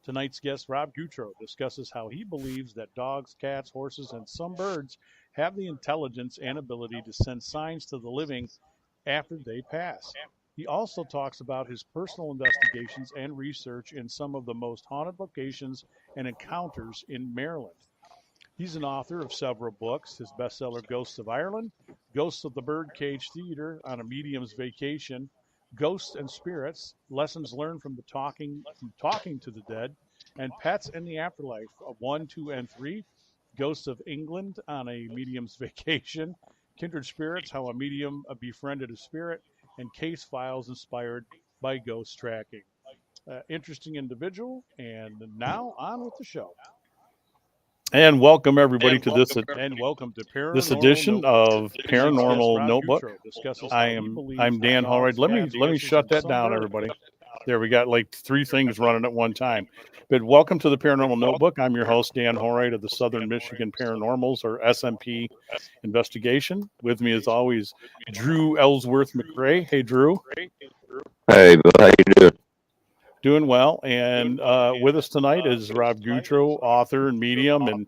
Tonight's guest, Rob Gutro, discusses how he believes that dogs, cats, horses, and some birds have the intelligence and ability to send signs to the living after they pass. He also talks about his personal investigations and research in some of the most haunted locations and encounters in Maryland. He's an author of several books. His bestseller, Ghosts of Ireland, Ghosts of the Birdcage Theater on a Medium's Vacation, Ghosts and Spirits, Lessons Learned from Talking to the Dead, and Pets in the Afterlife, 1, 2, and 3, Ghosts of England on a Medium's Vacation, Kindred Spirits, How a Medium Befriended a Spirit, and Case Files inspired by ghost tracking. Interesting individual, and now on with the show. And welcome everybody to this welcome to this Paranormal edition Notebook. of Paranormal Notebook. I'm Dan Hallright. Let me shut that down, everybody. There, we got like three things running at one time. But welcome to the Paranormal Notebook. I'm your host, Dan Hallright of the Southern Michigan Paranormals, or SMP Investigation. With me, as always, Drew Ellsworth McRae. Hey, Drew. Hey, Bill, how you doing? Doing well, and with us tonight is Rob Gutro, author and medium, and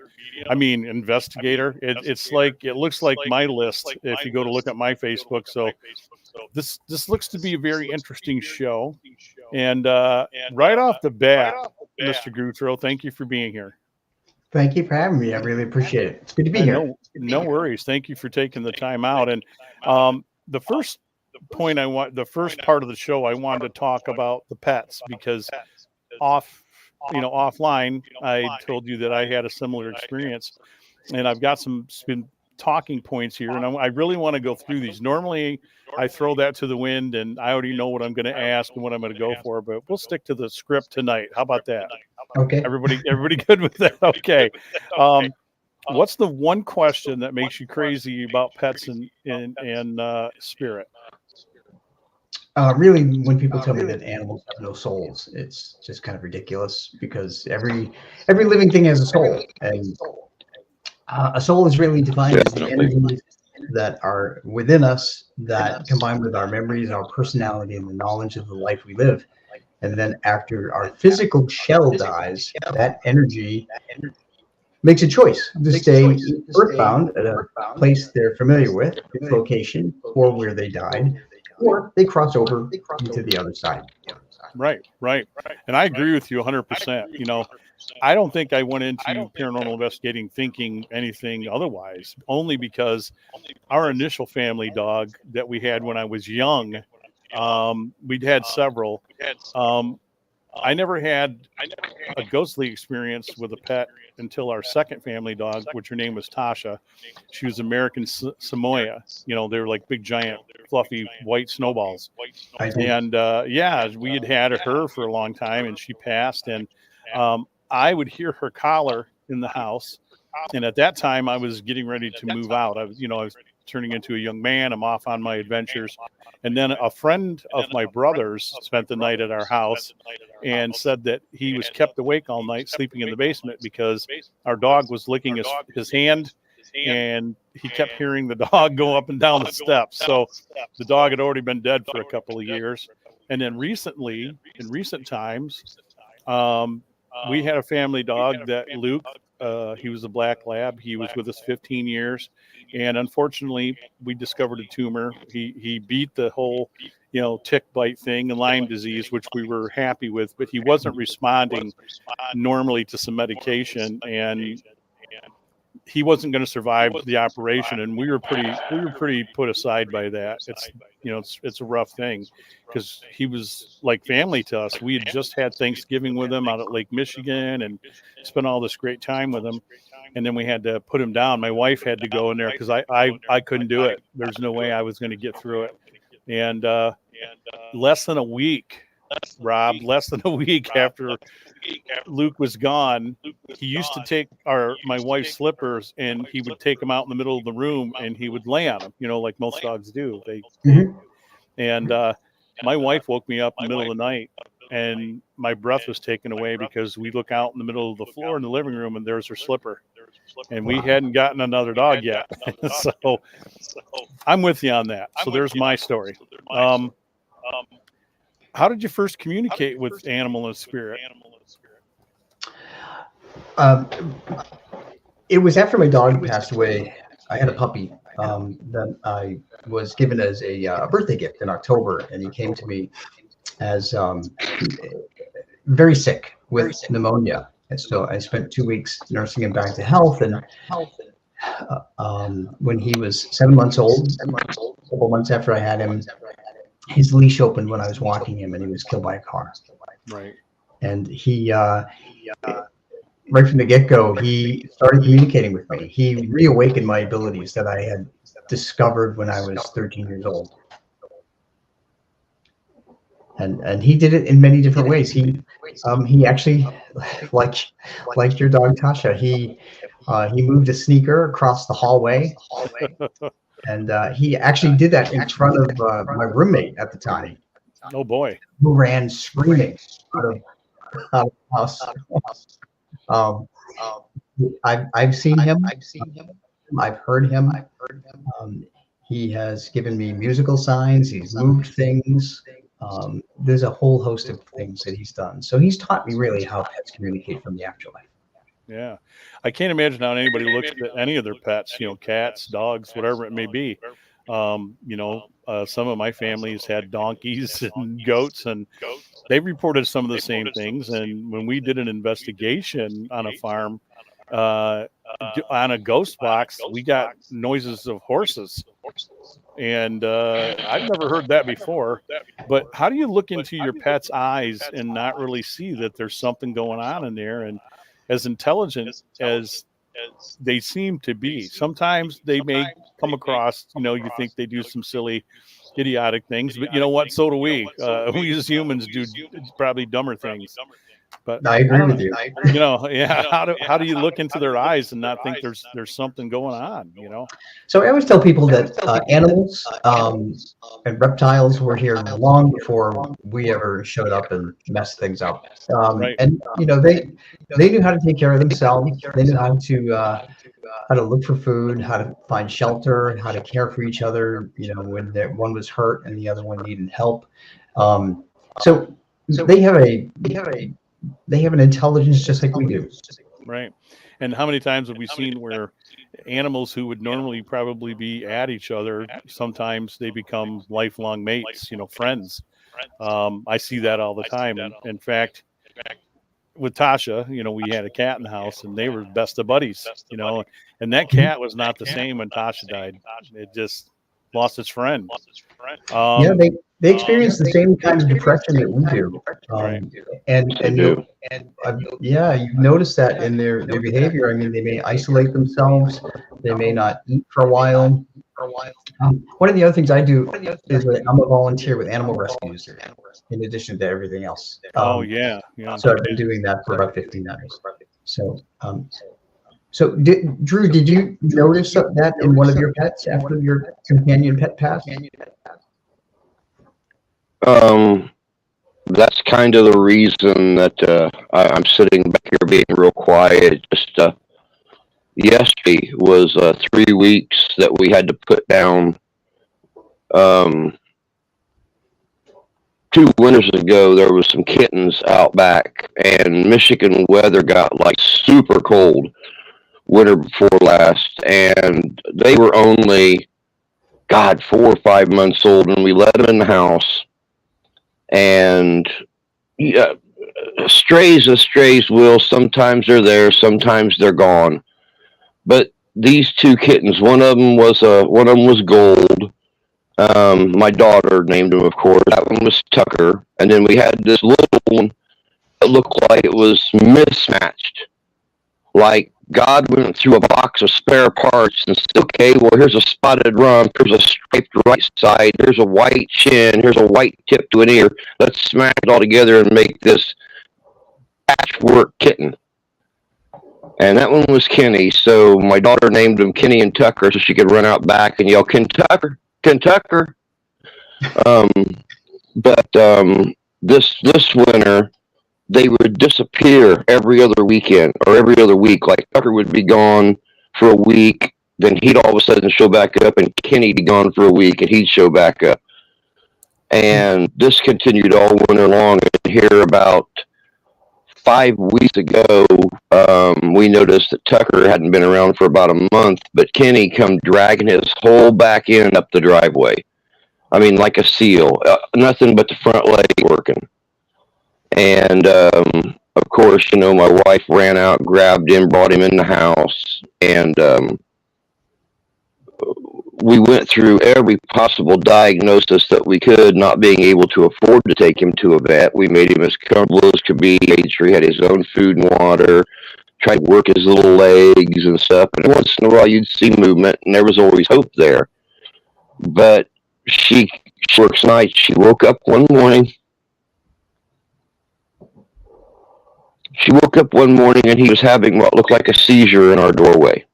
investigator. It looks like my list if you go to look at my Facebook. So this looks to be a very interesting show. And right off the bat, Mr. Gutro, thank you for being here. Thank you for having me. I really appreciate it. It's good to be here. No worries. Thank you for taking the time out. And the first part of the show, I wanted to talk about the pets, because offline, I told you that I had a similar experience, and I've got some talking points here, and I really want to go through these. Normally, I throw that to the wind, and I already know what I'm going to ask and what I'm going to go for, but we'll stick to the script tonight. How about that? Okay. Everybody good with that? Okay. What's the one question that makes you crazy about pets and spirit? Really, when people tell me that animals have no souls, it's just kind of ridiculous, because every living thing has a soul, and a soul is really defined as the energies that are within us, that combined with our memories, our personality, and the knowledge of the life we live. And then after our physical shell dies, that energy makes a choice to stay earthbound at a place they're familiar with, its location, or where they died, or they cross over into the other side. Right. And I agree with you 100%. I don't think I went into paranormal investigating thinking anything otherwise, only because our initial family dog that we had when I was young, we'd had several. I never had a ghostly experience with a pet until our second family dog, which her name was Tasha. She was American Samoa. They were like big, giant, fluffy white snowballs. And we had her for a long time, and she passed. And I would hear her collar in the house. And at that time, I was getting ready to move out. I was turning into a young man. I'm off on my adventures. And then a friend of my brother's spent the night at our house and said that he was kept awake all night sleeping in the basement because our dog was licking his hand, and he kept hearing the dog go up and down the steps. So the dog had already been dead for a couple of years. And then recently, in recent times, we had a family dog that Luke, he was a black lab. He was with us 15 years. And unfortunately, we discovered a tumor. He beat the whole, tick bite thing and Lyme disease, which we were happy with, but he wasn't responding normally to some medication, and he wasn't going to survive the operation. And we were pretty put aside by that. It's a rough thing, because he was like family to us. We had just had Thanksgiving with him out at Lake Michigan and spent all this great time with him. And then we had to put him down. My wife had to go in there because I couldn't do it. There's no way I was going to get through it. And less than a week after Luke was gone, he used to take my wife's slippers, and he would take them out in the middle of the room, and he would lay on them, like most dogs do. And my wife woke me up in the middle of the night, and my breath was taken away, because we look out in the middle of the floor in the living room, and there's her slipper. And we hadn't gotten another dog yet. So I'm with you on that. So there's my story. How did you first communicate with animal and spirit? It was after my dog passed away. I had a puppy that I was given as a birthday gift in October, and he came to me as very sick with pneumonia. And so I spent 2 weeks nursing him back to health. And when he was 7 months old, a couple months after I had him, his leash opened when I was walking him, and he was killed by a car. Right. And he, right from the get-go, he started communicating with me. He reawakened my abilities that I had discovered when I was 13 years old. And he did it in many different ways. He actually, like your dog Tasha, he moved a sneaker across the hallway, and he actually did that in front of my roommate at the time. Oh boy! Who ran screaming out of the house. I've seen him. I've heard him. He has given me musical signs. He's moved things. There's a whole host of things that he's done. So he's taught me really how pets communicate from the afterlife. Yeah, I can't imagine how anybody looks at any of their pets. Cats, dogs, whatever it may be. Some of my families had donkeys and goats, and they reported some of the same things. And when we did an investigation on a farm, on a ghost box, we got noises of horses. And I've never heard that before. But how do you look into your pet's eyes and not really see that there's something going on in there? And as intelligent as they seem to be, sometimes they may come across, you think they do some silly, idiotic things. But you know what? So do we. We as humans do probably dumber things. But I agree with you. How do you look into their eyes and not think there's something going on? So I always tell people that animals and reptiles were here long before we ever showed up and messed things up. Right. And they knew how to take care of themselves. They knew how to look for food, how to find shelter, how to care for each other. When one was hurt and the other one needed help. So they have an intelligence just like we do. Right. And how many times have we seen where animals who would normally probably be at each other, sometimes they become lifelong mates, friends. I see that all the time. And in fact, with Tasha, we had a cat in the house and they were best of buddies, and that cat was not the same when Tasha died. It just lost its friend. They experience the same kind of depression that we do. Right. You've noticed that in their behavior. I mean, they may isolate themselves. They may not eat for a while. One of the other things I do is that I'm a volunteer with animal rescues in addition to everything else. So I've been doing that for about 15 years. So, Drew, did you notice that in one of your pets after your companion pet passed? That's kind of the reason that I'm sitting back here being real quiet. Just yesterday was 3 weeks that we had to put down. 2 winters ago, there was some kittens out back, and Michigan weather got like super cold winter before last, and they were only 4 or 5 months old, and we let them in the house. And strays as strays will. Sometimes they're there, sometimes they're gone. But these 2 kittens, one of them was gold. My daughter named him, of course. That one was Tucker, and then we had this little one that looked like it was mismatched. Like God went through a box of spare parts and said, okay, well, here's a spotted rump, here's a striped right side, here's a white chin, here's a white tip to an ear. Let's smash it all together and make this patchwork kitten. And that one was Kenny. So my daughter named him Kenny and Tucker so she could run out back and yell, Ken Tucker, Ken Tucker. This winter, they would disappear every other weekend or every other week. Like Tucker would be gone for a week, then he'd all of a sudden show back up, and Kenny'd be gone for a week and he'd show back up. And this continued all winter long. And here about 5 weeks ago, we noticed that Tucker hadn't been around for about a month, but Kenny come dragging his whole back end up the driveway. I mean, like a seal, nothing but the front leg working. And of course, you know, my wife ran out, grabbed him, brought him in the house, and we went through every possible diagnosis that we could, not being able to afford to take him to a vet. We made him as comfortable as could be, made sure he had his own food and water, tried to work his little legs and stuff. And once in a while you'd see movement, and there was always hope there. But she works nights. She woke up one morning. And he was having what looked like a seizure in our doorway.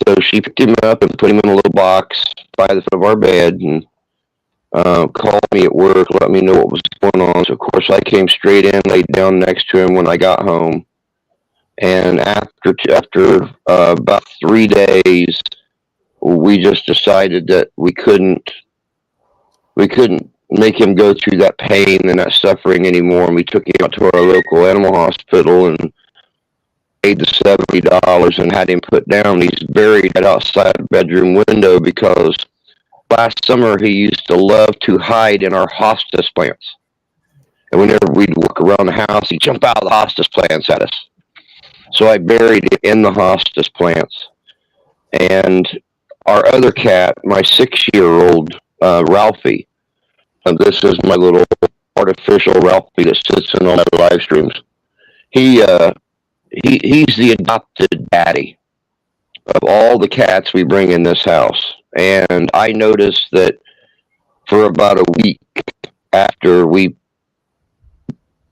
So she picked him up and put him in a little box by the foot of our bed and called me at work, let me know what was going on. So, of course, I came straight in, laid down next to him when I got home. And after about 3 days, we just decided that we couldn't make him go through that pain and that suffering anymore. And we took him out to our local animal hospital and paid the $70 and had him put down. He's buried right outside the bedroom window because last summer he used to love to hide in our hostas plants. And whenever we'd walk around the house, he'd jump out of the hostas plants at us. So I buried him in the hostas plants. And our other cat, my 6-year-old Ralphie, and this is my little artificial Ralphie that sits in all my live streams. He's the adopted daddy of all the cats we bring in this house. And I noticed that for about a week after we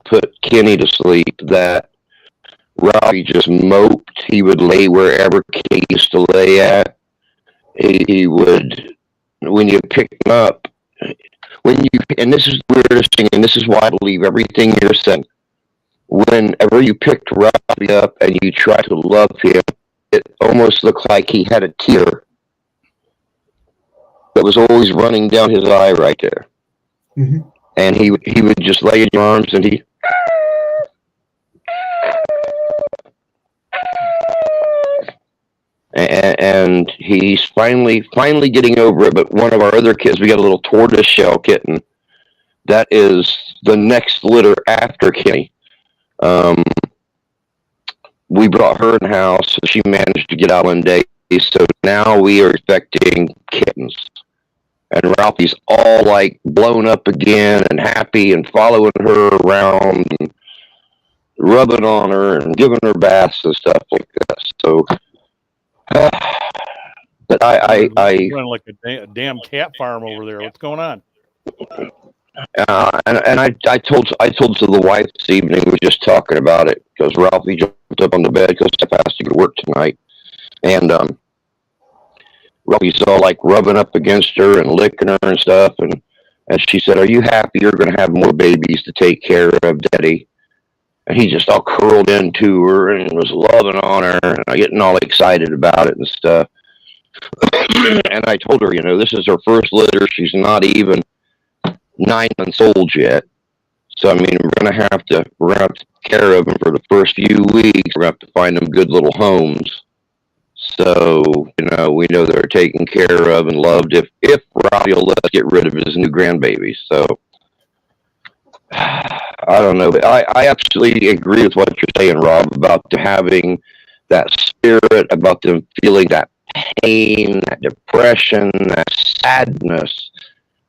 put Kenny to sleep, that Ralphie just moped. He would lay wherever Kenny used to lay at. He would, when you pick him up, and this is the weirdest thing, and this is why I believe everything you're saying. Whenever you picked Ralphie up and you tried to love him, it almost looked like he had a tear that was always running down his eye right there. Mm-hmm. And he would just lay in your arms and he... And he's finally getting over it. But one of our other kids, we got a little tortoise shell kitten. That is the next litter after Kenny. We brought her in the house, so she managed to get out one day. So now we are expecting kittens. And Ralphie's all like blown up again and happy and following her around and rubbing on her and giving her baths and stuff like that. So, but I running like a damn cat farm over there. What's going on? And I told to the wife this evening, we were just talking about it, because Ralphie jumped up on the bed because Steph has to go to work tonight. And Ralphie's all like rubbing up against her and licking her and stuff. And she said, "Are you happy you're going to have more babies to take care of, Daddy?" And he just all curled into her and was loving on her and getting all excited about it and stuff. And I told her, this is her first litter. She's not even 9 months old yet. So, I mean, we're going to have to take care of them for the first few weeks. We're going to have to find them good little homes. So, we know they're taken care of and loved if Robbie will let us get rid of his new grandbaby. So, I don't know. But I absolutely agree with what you're saying, Rob, about them having that spirit, about them feeling that pain, that depression, that sadness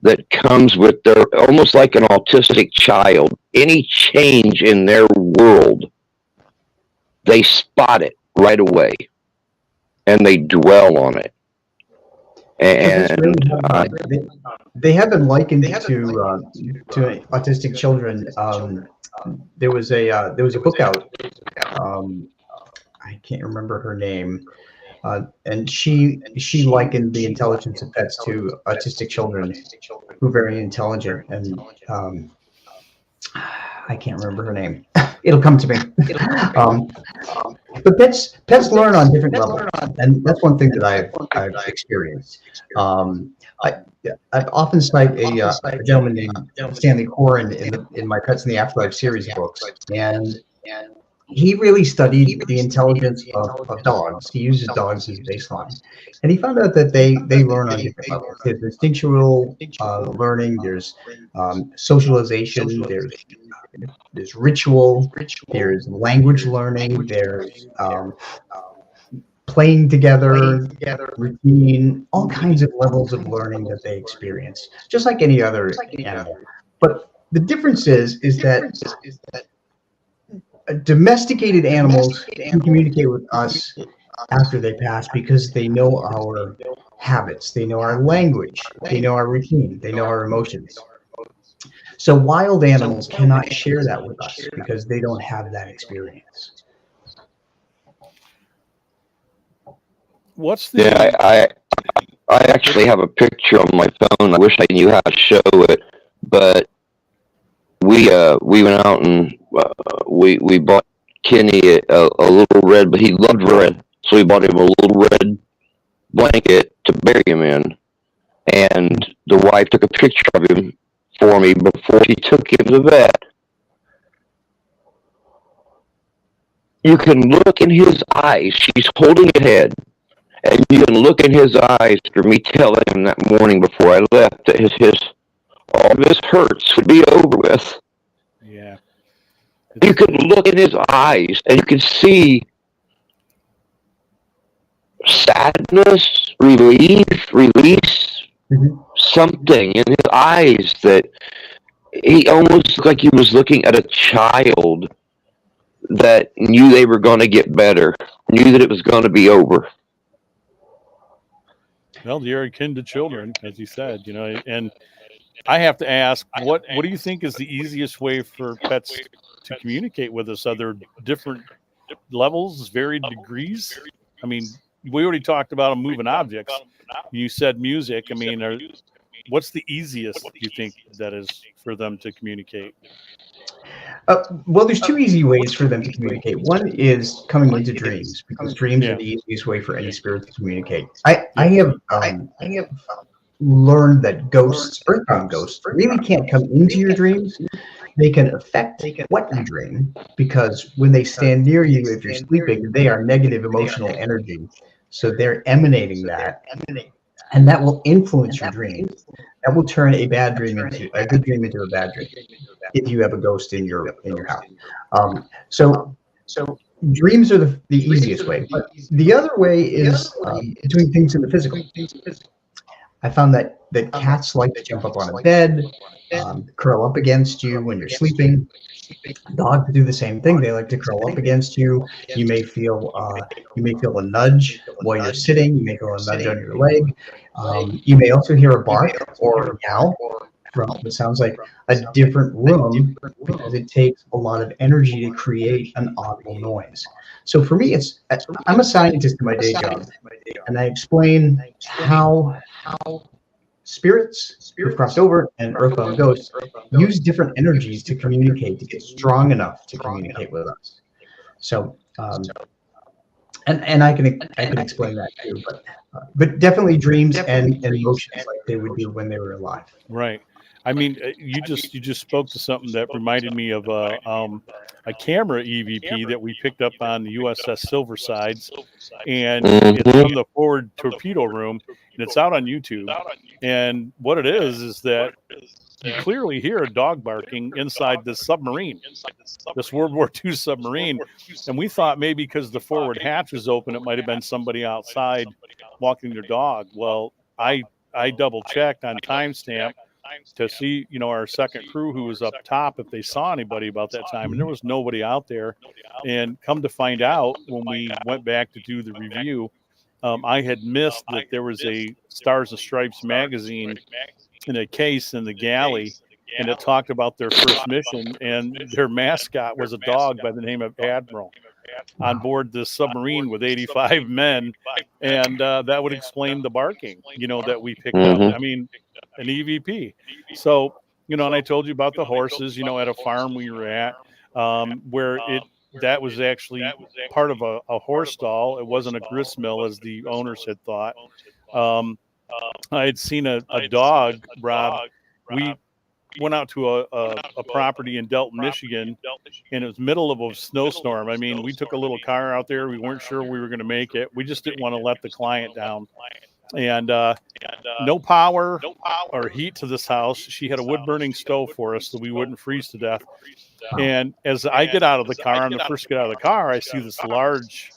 that comes with their, almost like an autistic child. Any change in their world, they spot it right away and they dwell on it. And they have been likened to autistic children. There was a book out. I can't remember her name. And she likened the intelligence of pets to autistic children who are very intelligent. And I can't remember her name. It'll come to me. Um, but pets learn on different levels, and that's one thing that I've experienced. Um, I I've often cite a gentleman named Stanley Coren in my Pets in the Afterlife series books, and he really studied the intelligence of dogs. He uses dogs as a baseline, and he found out that they learn on different levels. There's instinctual learning. There's socialization. There's ritual. There's language learning. There's playing together, routine, all kinds of levels of learning that they experience, just like any other animal. But the difference is that domesticated animals can communicate with us after they pass because they know our habits, they know our language, they know our routine, they know our emotions. So wild animals cannot share that with us because they don't have that experience. What's the? Yeah, I actually have a picture on my phone. I wish I knew how to show it, but we went out and we bought Kenny a little red, but he loved red, so we bought him a little red blanket to bury him in. And the wife took a picture of him for me before she took him to the vet. You can look in his eyes. She's holding his head. And you can look in his eyes for me telling him that morning before I left that all of his hurts would be over with. Yeah. You can look in his eyes and you can see sadness, release, something in his eyes that he almost looked like he was looking at a child that knew they were going to get better, knew that it was going to be over. Well, you're akin to children, as you said, and I have to ask, what do you think is the easiest way for pets to communicate with us? Are there different levels, varied degrees? I mean, we already talked about moving objects. You said music. I mean, what's the easiest you think that is for them to communicate? Well, there's two easy ways for them to communicate. One is coming into dreams, because dreams are the easiest way for any spirit to communicate. I have learned that ghosts, earthbound ghosts, really can't come into your dreams. They can affect what you dream, because when they stand near you, if you're sleeping, they are negative emotional energy. So they're emanating that, and that will influence your dream. That will turn a bad dream into a good dream into a bad dream if you have a ghost in your house. So dreams are the easiest way. But the other way is doing things in the physical. I found that cats like to jump up on a bed, curl up against you when you're sleeping. Dogs do the same thing. They like to curl up against you. You may feel a nudge while you're sitting. You may feel a nudge on your leg. You may also hear a bark or a meow from what sounds like a different room, because it takes a lot of energy to create an audible noise. So for me, I'm a scientist in my day job, and I explain how spirits who've crossed over and earthbound ghosts use different energies to communicate, to get strong enough to communicate with us. So, and I can explain that too, but definitely dreams and emotions like they would do when they were alive. Right. I mean, you just spoke to something that reminded me of a camera EVP that we picked up on the USS Silversides, and it's from the forward torpedo room, and it's out on YouTube. And what it is that you clearly hear a dog barking inside this submarine, this World War II submarine. And we thought maybe because the forward hatch was open, it might have been somebody outside walking their dog. Well, I double checked on timestamp to see, our second crew who was up top, if they saw anybody about that time, and there was nobody out there. And come to find out, when we went back to do the review, I had missed that there was a Stars and Stripes magazine in a case in the galley, and it talked about their first mission, and their mascot was a dog by the name of Admiral on board this submarine with 85 men, and that would explain the barking, that we picked up. I mean, an EVP. So and I told you about the horses, at a farm we were at, where that was actually part of a horse stall. It wasn't a grist mill as the owners had thought. I had seen a dog, Rob. We went out to a property in Delton, Michigan, and it was middle of a snowstorm. I mean, we took a little car out there. We weren't sure we were going to make it. We just didn't want to let the client down. And no power or heat to this house. She had a wood burning stove for us so we wouldn't freeze to death. And as I get out of the car, I'm the first to get out of the car, I see this large,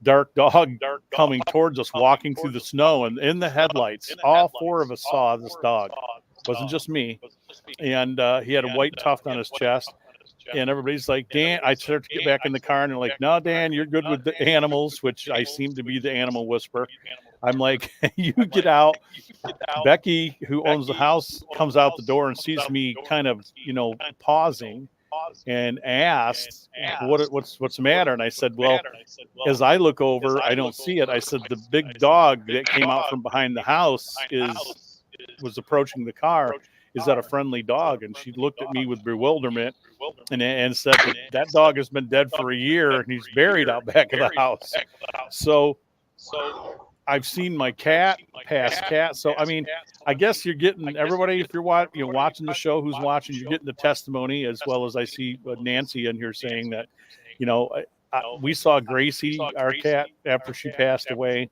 dark dog coming towards us, walking through the snow. And in the headlights, all four of us saw this dog. It wasn't just me. And he had a white tuft on his chest. And everybody's like, Dan, I start to get back in the car and they're like, no, Dan, you're good with the animals, which I seem to be the animal whisperer. I'm like, you get out. Becky, who owns the house, comes out the door and sees me kind of, pausing and asked, what's the matter? And I said, well, as I look over, I don't see it. I said, the big dog that came out from behind the house was approaching the car. Is that a friendly dog? And she looked at me with bewilderment and said, that dog has been dead for a year and he's buried out back of the house. So I've seen my cat pass cat. So, I mean, I guess you're getting everybody, if you're watching the show, who's watching, you're getting the testimony, as well as I see Nancy in here saying that, we saw Gracie, our cat, after she passed away.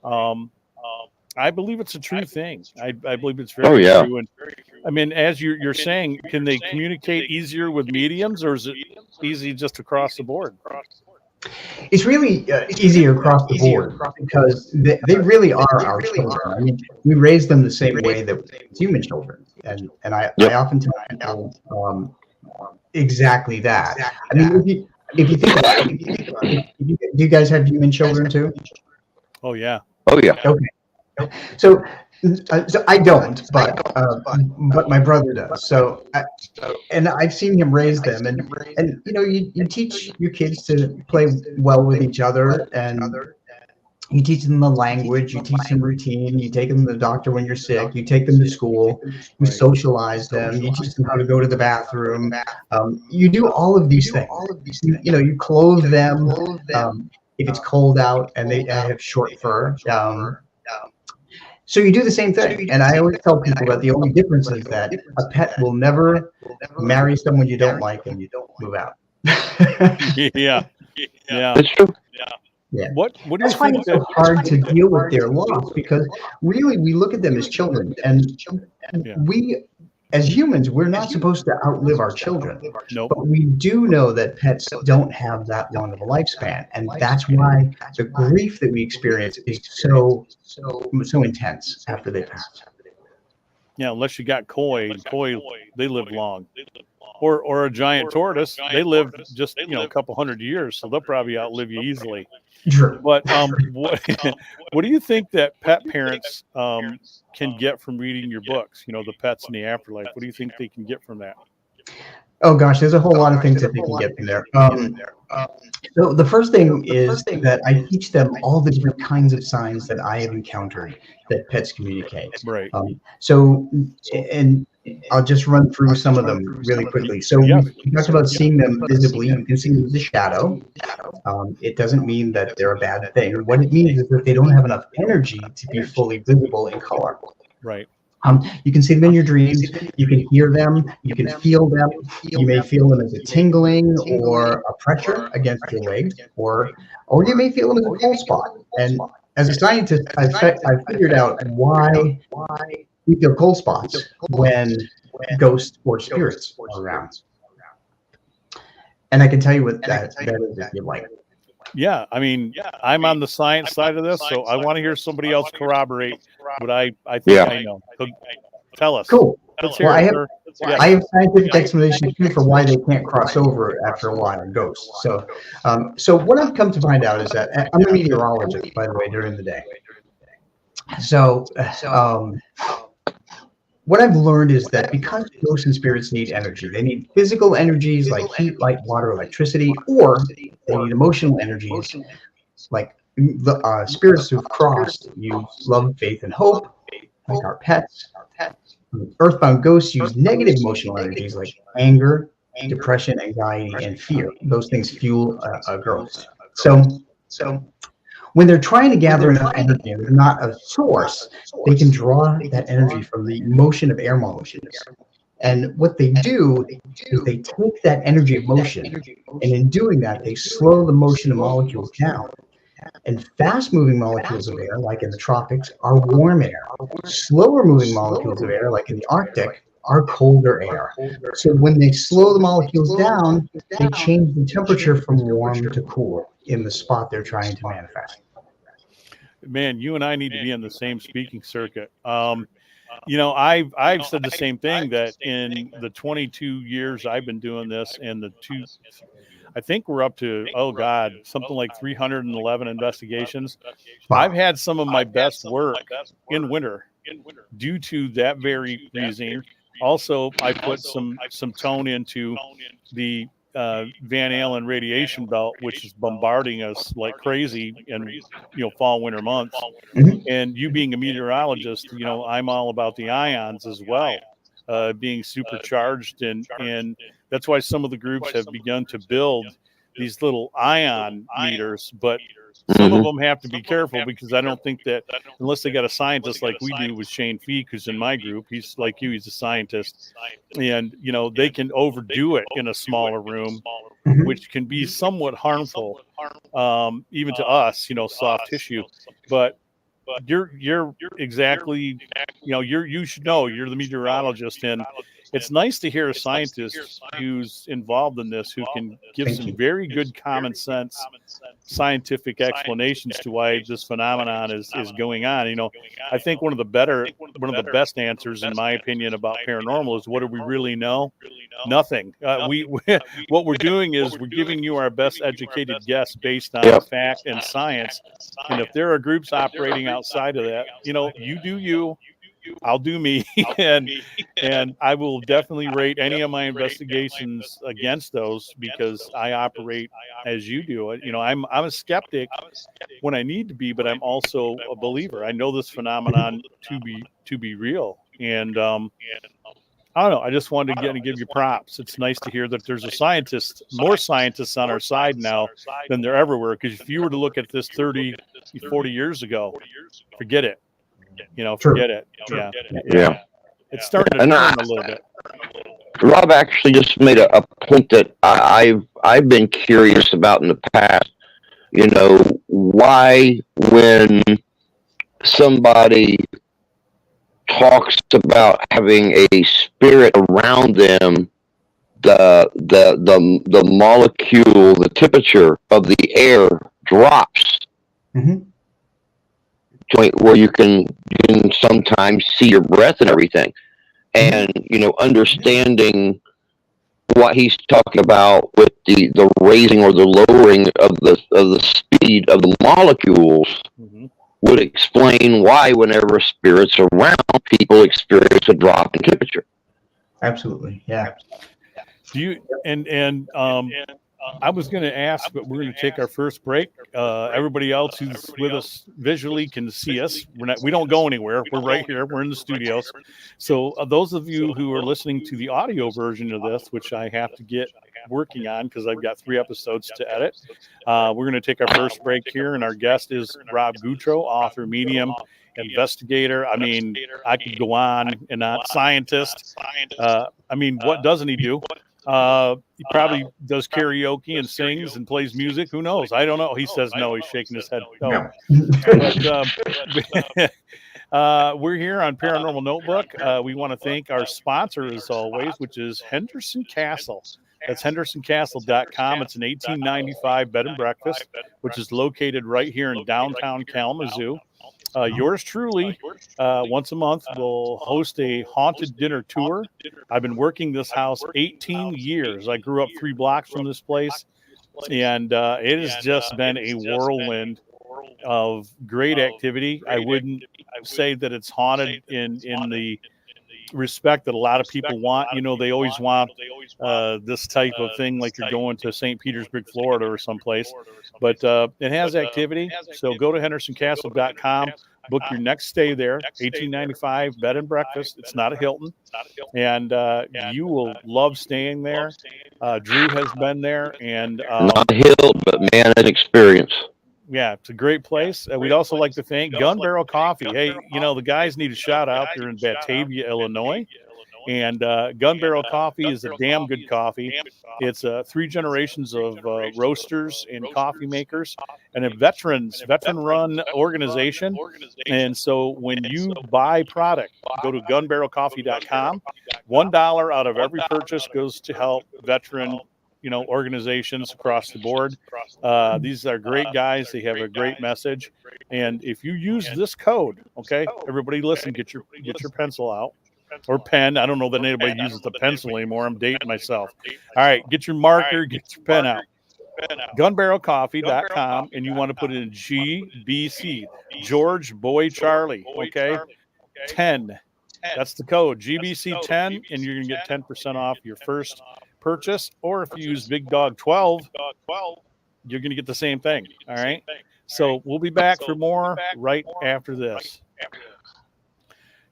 I believe it's a true thing. I believe it's very true. And I mean, as you're saying, can they communicate easier with mediums, or is it easy just across the board? It's really easier across the board because they really are our children. I mean, we raise them the same way that human children, and I often tell people exactly that. I mean, if you think about it, do you guys have human children too? Oh yeah. Oh yeah. Okay. So I don't, but my brother does. So, and I've seen him raise them, and you teach your kids to play well with each other, and you teach them the language, you teach them routine, you take them to the doctor when you're sick, you take them to school, you socialize them, you teach them how to go to the bathroom, you do all of these things. You clothe them if it's cold out and they have short fur. So you do the same thing, and I always tell people that the only difference is that a pet will never marry someone you don't like and you don't move out. Yeah, That's true. Yeah. What do you That's why think? it's so hard to deal with their loss, because really we look at them as children, and we, as humans, we're not supposed to outlive our children. Nope. But we do know that pets don't have that long of a lifespan, and that's why the grief that we experience is so intense after they pass. Yeah, unless you got koi, they live long. Or a giant tortoise, they live just a couple hundred years, so they'll probably outlive you easily. True. But what do you think that pet parents can get from reading your books? The Pets in the Afterlife. What do you think they can get from that? Oh gosh, there's a whole lot of things that they can get from there. So the first thing is that I teach them all the different kinds of signs that I have encountered that pets communicate. Right. And I'll just run through some of them really quickly. So we talked about seeing them visibly. You can see them as a shadow. It doesn't mean that they're a bad thing. What it means is that they don't have enough energy to be fully visible in color. Right. You can see them in your dreams. You can hear them. You can feel them. You may feel them as a tingling or a pressure against your legs, or you may feel them as a cold spot. And as a scientist, I've figured out why we feel cold spots when ghosts or spirits are around. And I can tell you what that is if you like. Yeah, I mean, I'm on the science side of this, so I want to hear somebody else corroborate what I think I know. So tell us. Cool. Let's Well, hear it, I have scientific explanations too for why they can't cross over after a while in ghosts. So what I've come to find out is that I'm a meteorologist, by the way, during the day. So what I've learned is that because ghosts and spirits need energy, they need physical energies like heat, light, water, electricity, or they need emotional energies like the spirits who've crossed use love, faith, and hope, like our pets. Earthbound ghosts use negative emotional energies like anger, depression, anxiety, and fear. Those things fuel a ghost. So when they're trying to gather enough energy and not a source, they can draw that energy from the motion of air molecules. And what they do is they take that energy of motion, and in doing that, they slow the motion of molecules down. And fast-moving molecules of air, like in the tropics, are warm air. Slower-moving molecules of air, like in the Arctic, are colder air. So when they slow the molecules down, they change the temperature from warm to cool in the spot they're trying to manifest. Man, you and I need to be on the same speaking circuit. I've said the same thing, that in the 22 years I've been doing this, and I think we're up to, something like 311 investigations. Wow. I've had some of my best work in winter due to that very reason. Also, I put some tone into the Van Allen radiation belt, which is bombarding us like crazy in fall, winter months. Mhm. And you being a meteorologist, I'm all about the ions as well, being supercharged, and that's why some of the groups have begun to build these little ion meters, but some of them have to be careful, because I don't think that unless they got a scientist like we do with Shane Feek, who's in my group, he's like you, he's a scientist, and they can overdo it in a smaller room, Mhm. which can be somewhat harmful, even to us, soft tissue. But you're exactly, you should know, you're the meteorologist, and it's nice to hear a scientist who's involved in this, who can give Thank some you. very good common sense scientific explanations to why this phenomenon is going on. I think one of the best answers, in my opinion, about paranormal is, what do we really know? Nothing. We what we're doing is we're giving you our best educated guess based on Yep. fact and science. And if there are groups operating outside of that, you do you, I'll do me, and I will definitely rate any of my investigations against those, because I operate as you do it. I'm a skeptic when I need to be, but I'm also a believer. I know this phenomenon to be real, and I don't know. I just wanted to give you props. It's nice to hear that there's more scientists on our side now than there ever were. Because if you were to look at this 30, 40 years ago, forget it. Forget it. Yeah. Yeah. It's starting to And turn a little bit. Rob actually just made a point that I've been curious about in the past. Why, when somebody talks about having a spirit around them, the molecule, the temperature of the air drops, Mhm. point where you can sometimes see your breath and everything. And understanding what he's talking about with the raising or the lowering of the speed of the molecules would explain why, whenever spirits are around, people experience a drop in temperature. Absolutely. Yeah. Do you and I was going to ask, but we're going to take our first break. Everybody else who's with us visually can see us. We don't go anywhere. We're right here. We're in the studios. So those of you who are listening to the audio version of this, which I have to get working on because I've got 3 episodes to edit, we're going to take our first break here, and our guest is Rob Gutro, author, medium, investigator. I mean, I could go on and on. Scientist. What doesn't he do? He probably does karaoke and sings and plays music. Who knows? I don't know. He says no. He's shaking his head. No. But we're here on Paranormal Notebook. We want to thank our sponsor, as always, which is Henderson Castle. That's hendersoncastle.com. It's an 1895 bed and breakfast, which is located right here in downtown Kalamazoo. Yours truly, once a month, will host a haunted dinner tour. I've been working this house 18 years. I grew up 3 blocks from this place, and it has just been a whirlwind of great activity. I wouldn't say that it's haunted in the respect that a lot of people want. They always want this type of thing, like you're going to St. Petersburg, Florida or someplace. But it has activity. So go to hendersoncastle.com. book your next stay there. $18.95 bed and breakfast. It's not a Hilton, and you will love staying there. Drew has been there, and Not Hilt, but man, an experience. yeah, it's a great place. We'd also like to thank Gun Barrel Coffee. Hey, the guys need a shout out. They're in Batavia, Illinois. And Gun Barrel Coffee is a damn good coffee. It's 3 generations of roasters and coffee makers, and a veteran-run organization. And so when you buy product, go to gunbarrelcoffee.com. $1 out of every purchase goes to help veteran organizations across the board. These are great guys. They have a great message. And if you use this code, okay, everybody listen, get your pencil out. Or pen. I don't know that anybody uses the pencil anymore. I'm dating myself. All right, get your marker, get your pen out. Gunbarrelcoffee.com, and you want to put in GBC, George Boy Charlie, okay? 10. That's the code, GBC 10, and you're going to get 10% off your first purchase. Or if you use Big Dog 12, you're going to get the same thing, all right? So we'll be back for more right after this.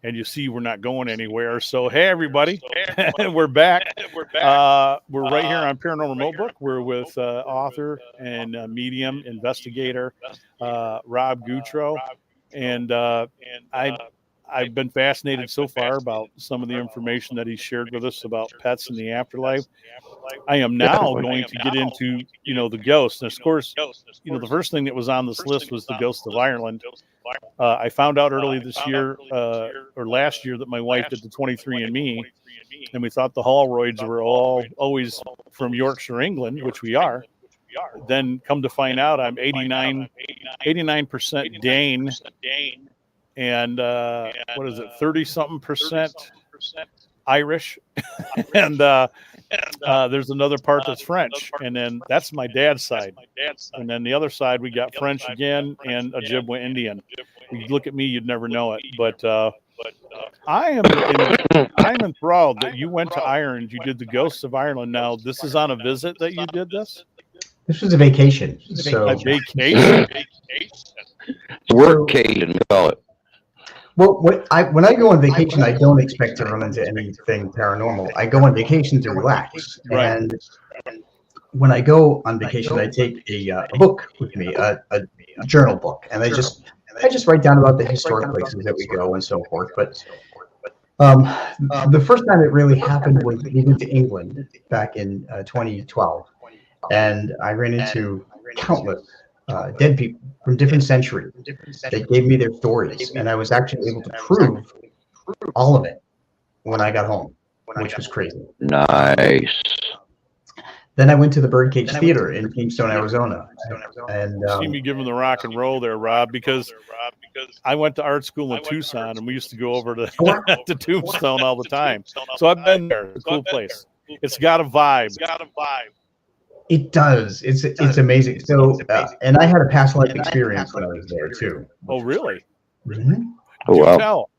And you see we're not going anywhere. So, hey, everybody, we're back. We're right here on Paranormal Notebook. We're with author and medium investigator Rob Gutro. And I've been fascinated so far about some of the information that he shared with us about pets in the afterlife. I am now going to get into, the ghosts. And, of course, the first thing that was on this list was the ghost of Ireland. I found out early this year or last year that my wife did the 23andMe, and we thought the Holroyds were always from Yorkshire, England, which we are. Then come to find out I'm 89% Dane, and 30-something% Irish, and there's another part that's French, and then that's my dad's side, and then the other side we got French again and Ojibwe Indian. You look at me, you'd never know it, but I'm enthralled that you went to Ireland. You did the Ghosts of Ireland. Now this is on a visit that you did this. This was a vacation. So a vacation, workcation, we call it. Well, when I go on vacation, I don't expect to run into anything paranormal. I go on vacation to relax, right. And when I go on vacation, I take a book with me, a journal book, and I just write down about the historic places that we go and so forth. But the first time it really happened was we went to England back in 2012, and I ran into countless dead people from different centuries that gave me their stories, and I was actually able to prove all of it when I got home, which was crazy. Nice. Then I went to the Birdcage Theater in Tombstone, Arizona, and see me giving the rock and roll there, Rob, because I went to art school in Tucson, and we used to go over to to Tombstone all the time. So I've been there. It's a cool place. It's got a vibe. It does. It's amazing. So, and I had a past life experience when I was there too. Oh, really? Mm-hmm. Oh, wow. Tell.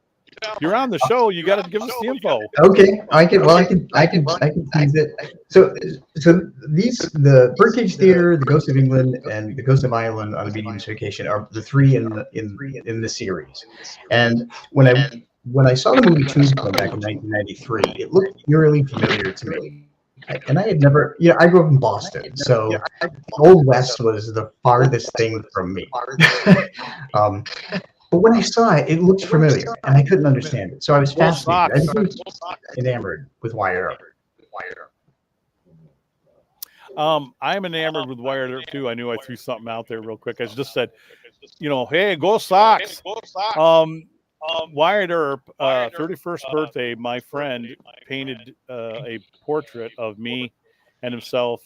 You're on the show. You got to give us the info. Okay, I can tease it. So the Birdcage Theater, the Ghost of England, and the Ghost of Ireland on a Medium's Vacation are the three in the series. And when I saw the movie Tombstone back in 1993, it looked eerily familiar to me. And I had never, I grew up in Boston, so Old West was the farthest thing from me. But when I saw it, it looked familiar, and I couldn't understand it. So I was fascinated. I was enamored with Wyatt Earp. I'm enamored with Wyatt Earp too. I knew I threw something out there real quick. I just said, hey, go Sox. Wyatt Earp, 31st birthday, my friend painted a portrait of me and himself,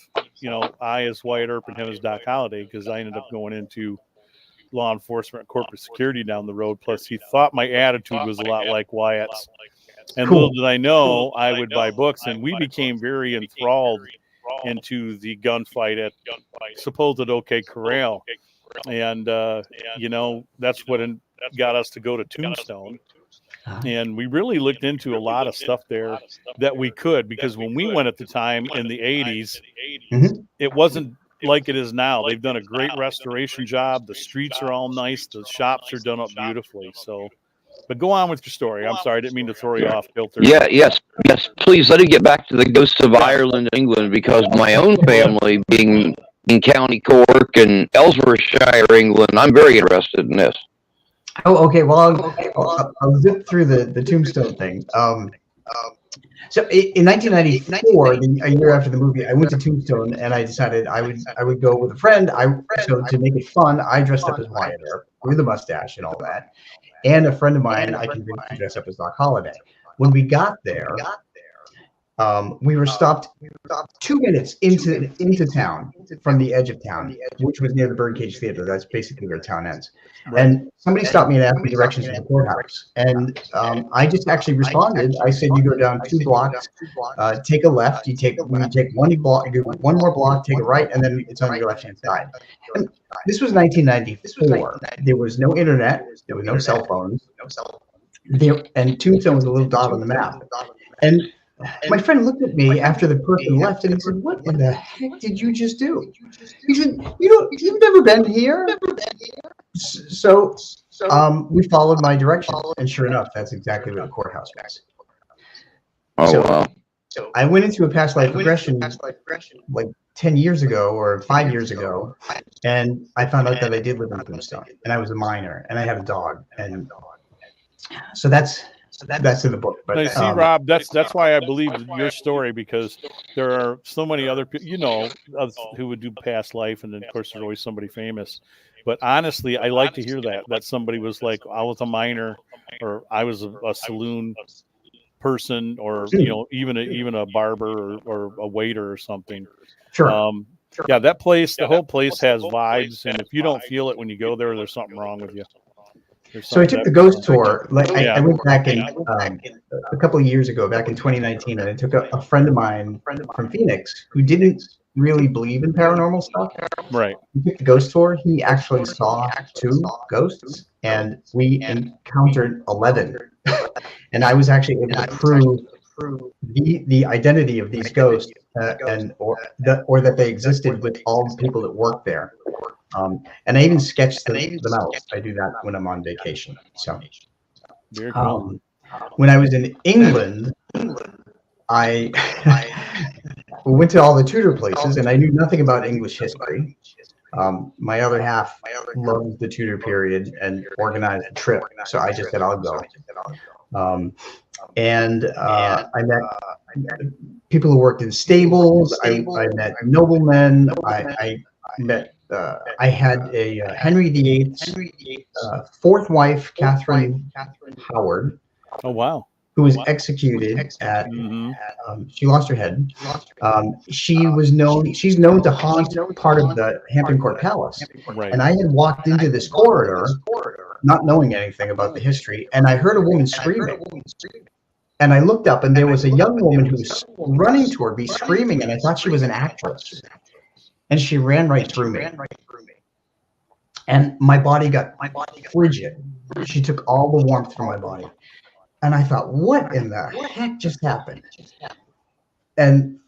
I as Wyatt Earp and him as Doc Holliday, because I ended up going into law enforcement, corporate security down the road. Plus, he thought my attitude was a lot like Wyatt's. And little did I know, I would buy books, and we became very enthralled into the gunfight at supposed OK Corral. And, that's what got us to go to Tombstone. And we really looked into a lot of stuff there that we could, because when we went at the time in the 80s, it wasn't like it is now. They've done a great restoration job. The streets are all nice. The shops are done up beautifully. So, but go on with your story. I'm sorry, I didn't mean to throw you off kilter. Yeah, yes. Please let me get back to the ghosts of Ireland and England, because my own family, being in County Cork and Ellsworthshire, England, I'm very interested in this. Oh, okay. Well, I'll zip through the tombstone thing. So in 1994, a year after the movie, I went to Tombstone and I decided I would go with a friend. So to make it fun, I dressed up as Wyatt Earp with a mustache and all that, and a friend of mine I convinced to dress up as Doc Holliday. When we got there, we were stopped 2 minutes into town from the edge of town, which was near the Birdcage Theater. That's basically where town ends. Right. And somebody stopped me and asked me directions to the courthouse. And I just actually responded. I said, you go down 2 blocks, take a left. You take one block, do one more block, take a right, and then it's on your left-hand side. And this was 1994. There was no internet. There were no cell phones. And Tombstone was a little dot on the map. And my friend looked at me after the person left and he said, "What in the heck did you just do?" He said, "You've never been here?" So we followed my directions, and sure enough, that's exactly where the courthouse was. Oh, wow. So I went into a past life regression like 10 years ago or 5 years ago, and I found out that I did live in Tombstone, and I was a minor, and I had a dog, and so that's in the book. But now, see, Rob, that's why I believe your story, because there are so many other people, who would do past life, and then of course there's always somebody famous. But honestly, I like to hear that somebody was like, I was a minor, or I was a saloon person, or even a barber or a waiter or something. Sure. Yeah, that place, the whole place has vibes, and if you don't feel it when you go there, there's something wrong with you. So I took the ghost tour. I went back in a couple of years ago, back in 2019, and I took a friend of mine from Phoenix who didn't really believe in paranormal stuff. Right. We took the ghost tour. He actually saw 2 ghosts, and we encountered 11. And I was actually able to prove the identity of these ghosts, or that they existed with all the people that worked there. And I even sketched them out. I do that when I'm on vacation. So, when I was in England, I went to all the Tudor places, and I knew nothing about English history. My other half loved the Tudor period and organized a trip, so I just said I'll go. I met people who worked in stables. I met noblemen. I had a Henry VIII's fourth wife, Catherine Howard. Oh, wow. Who was executed at, she lost her head. She's known to haunt part of the Hampton Court Palace. Right. And I had walked into this corridor, not knowing anything about the history, and I heard a woman screaming. And I looked up, and there was a young woman who was running toward me, screaming, and I thought she was an actress. And she ran right through me. And my body got frigid. She took all the warmth from my body. And I thought, what in the heck just happened? And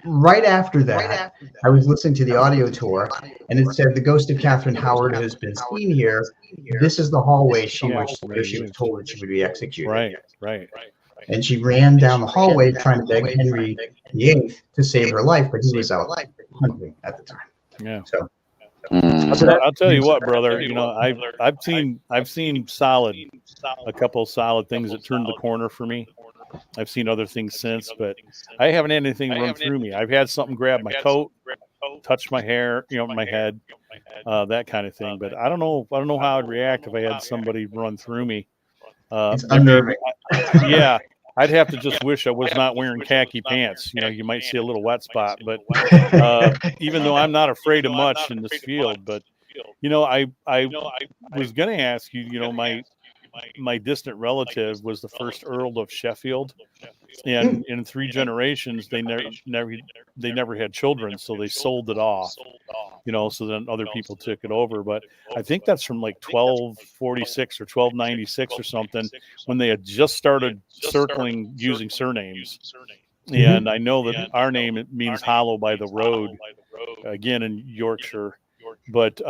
right after that, I was listening to the audio tour, and it said, the ghost of Catherine Howard has been seen here. This is the hallway she was told that she would be executed. Right. And she ran down the hallway trying to beg Henry VIII to save her life, but he was out hunting at the time. Yeah. So I'll tell you what, brother. I've seen a couple solid things that turned the corner for me. I've seen other things since, but I haven't had anything run through me. I've had something grab my coat, touch my hair, my head, that kind of thing. But I don't know how I'd react if I had somebody run through me. It's unnerving. Yeah. I'd have to just wish I was not wearing khaki pants. You might see a little wet spot, but even though I'm not afraid of much in this field, but I was going to ask you, my distant relative was the first Earl of Sheffield, and in 3 generations they never had children, so they sold it off. So then other people took it over. But I think that's from like 1246 or 1296 or something, when they had just started circling using surnames. And I know that our name, it means hollow by the road. again in Yorkshire. But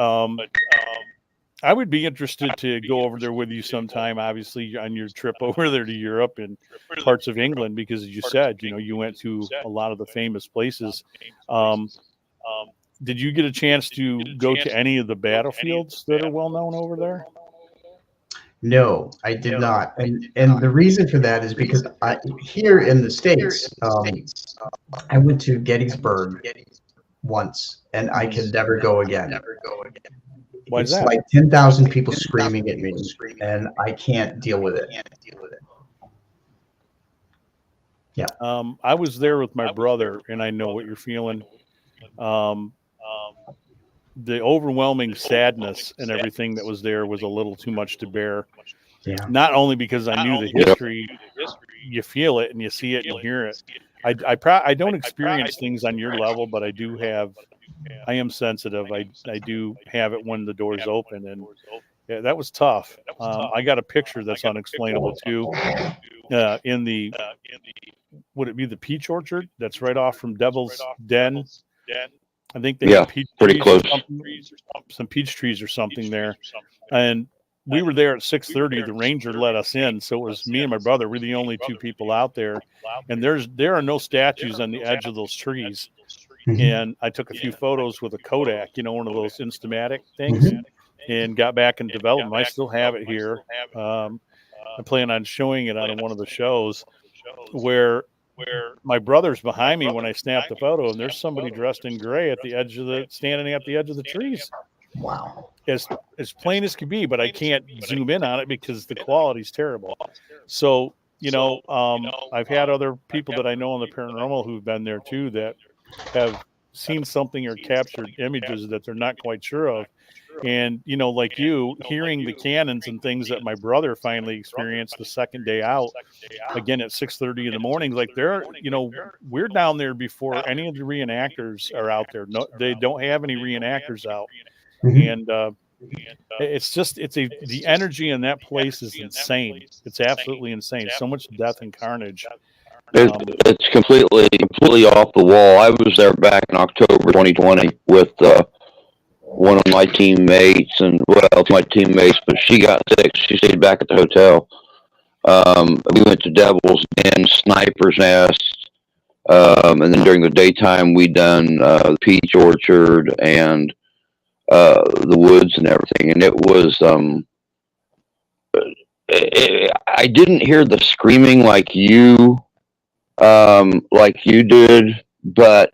I would be interested to go over there with you sometime, obviously on your trip over there to Europe and parts of England, because as you said, you went to a lot of the famous places. Did you get a chance to go to any of the battlefields that are well known over there? No, I did not, and the reason for that is because here in the States, I went to Gettysburg once, and I can never go again. Why is It's that? like 10,000 people screaming at me, and I can't deal with it. Yeah. I was there with my brother, and I know what you're feeling. The overwhelming sadness and everything that was there was a little too much to bear. Yeah. Not only because I knew the history, you feel it and you see it and you hear it. I don't experience things on your level, but I am sensitive. I do have it when the doors open, and yeah, that was tough. I got a picture that's unexplainable too. In the would it be the peach orchard that's right off from Devil's Den? I think they have peach pretty close. Some peach trees or something there, and we were there at 6:30. The ranger let us in, so it was me and my brother. We're the only two people out there, and there are no statues on the edge of those trees. And I took a few photos with a Kodak, one of those Instamatic things, and got back and developed them. I still have it here. I plan on showing it on one of the shows where my brother's behind me when I snapped the photo, and there's somebody dressed in gray standing at the edge of the trees. Wow. As plain as could be, but I can't zoom in on it because the quality's terrible. So, I've had other people that I know on the paranormal who've been there too that have seen something or captured images that they're not quite sure of. And, like you, hearing the cannons and things that my brother finally experienced the second day out, again at 6:30 in the morning, like we're down there before any of the reenactors are out there. No, they don't have any reenactors out. And it's the energy in that place is insane. It's absolutely insane. So much death and carnage. It's completely off the wall. I was there back in October 2020 with one of my teammates, but she got sick. She stayed back at the hotel. We went to Devil's Den, Sniper's Nest, and then during the daytime we done the Peach Orchard and the woods and everything. And it was I didn't hear the screaming like you did, but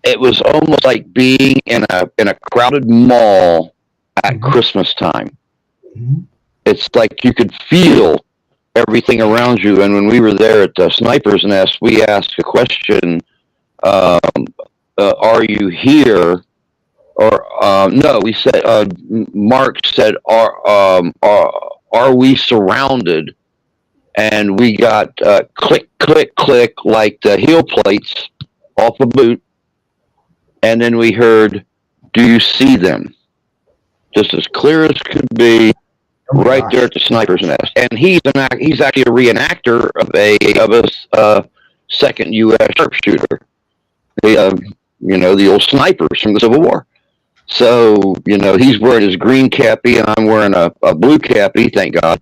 it was almost like being in a crowded mall at Christmas time. It's like you could feel everything around you. And when we were there at the Sniper's Nest, we asked a question, are you here? Or no, we said, Mark said, are we surrounded? And we got click, click, click, like the heel plates off a boot. And then we heard, do you see them? Just as clear as could be, right there at the Sniper's Nest. And he's actually a reenactor of a second U.S. sharpshooter. The old snipers from the Civil War. So, he's wearing his green cappy and I'm wearing a blue cappy, thank God.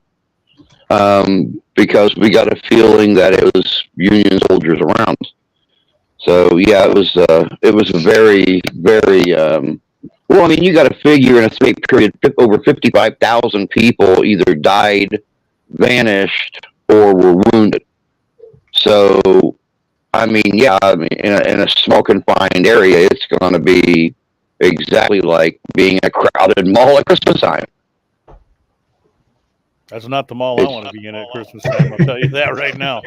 Because we got a feeling that it was Union soldiers around. So yeah, it was very, very, well, I mean, you got to figure in a 3-week period, over 55,000 people either died, vanished, or were wounded. So, I mean, in a small confined area, it's going to be exactly like being in a crowded mall at Christmas time. That's not the mall I want to be in at Christmas time. I'll tell you that right now.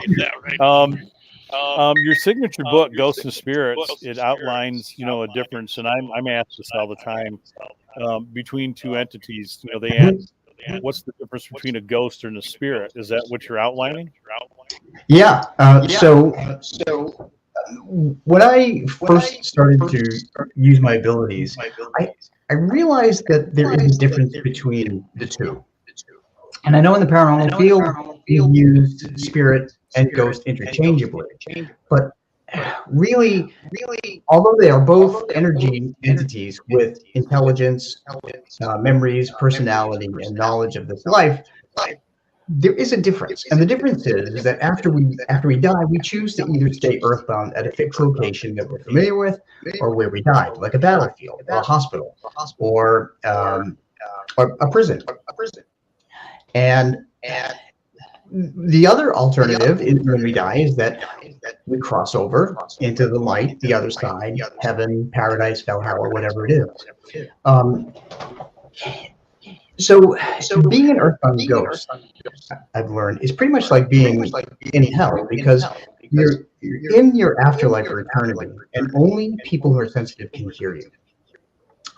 Your signature book, Ghosts and Spirits, it outlines, a difference, and I'm asked this all the time, between two entities. They ask, what's the difference between a ghost and a spirit? Is that what you're outlining? Yeah. So when I first started to use my abilities, I realized that there is a difference between the two. And I know in the paranormal field, we use spirit and ghost interchangeably. But really, although they are both energy entities with intelligence, memories, personality, and knowledge of this life, there is a difference. And the difference is that after we die, we choose to either stay earthbound at a fixed location that we're familiar with, or where we died, like a battlefield, or a hospital, or a prison. And the other alternative when we die is that we cross over into the light, the other side, heaven, paradise, hell, or whatever it is. So being an earthbound ghost, I've learned, is pretty much like being in hell, because you're in your afterlife for eternity, and only people who are sensitive can hear you.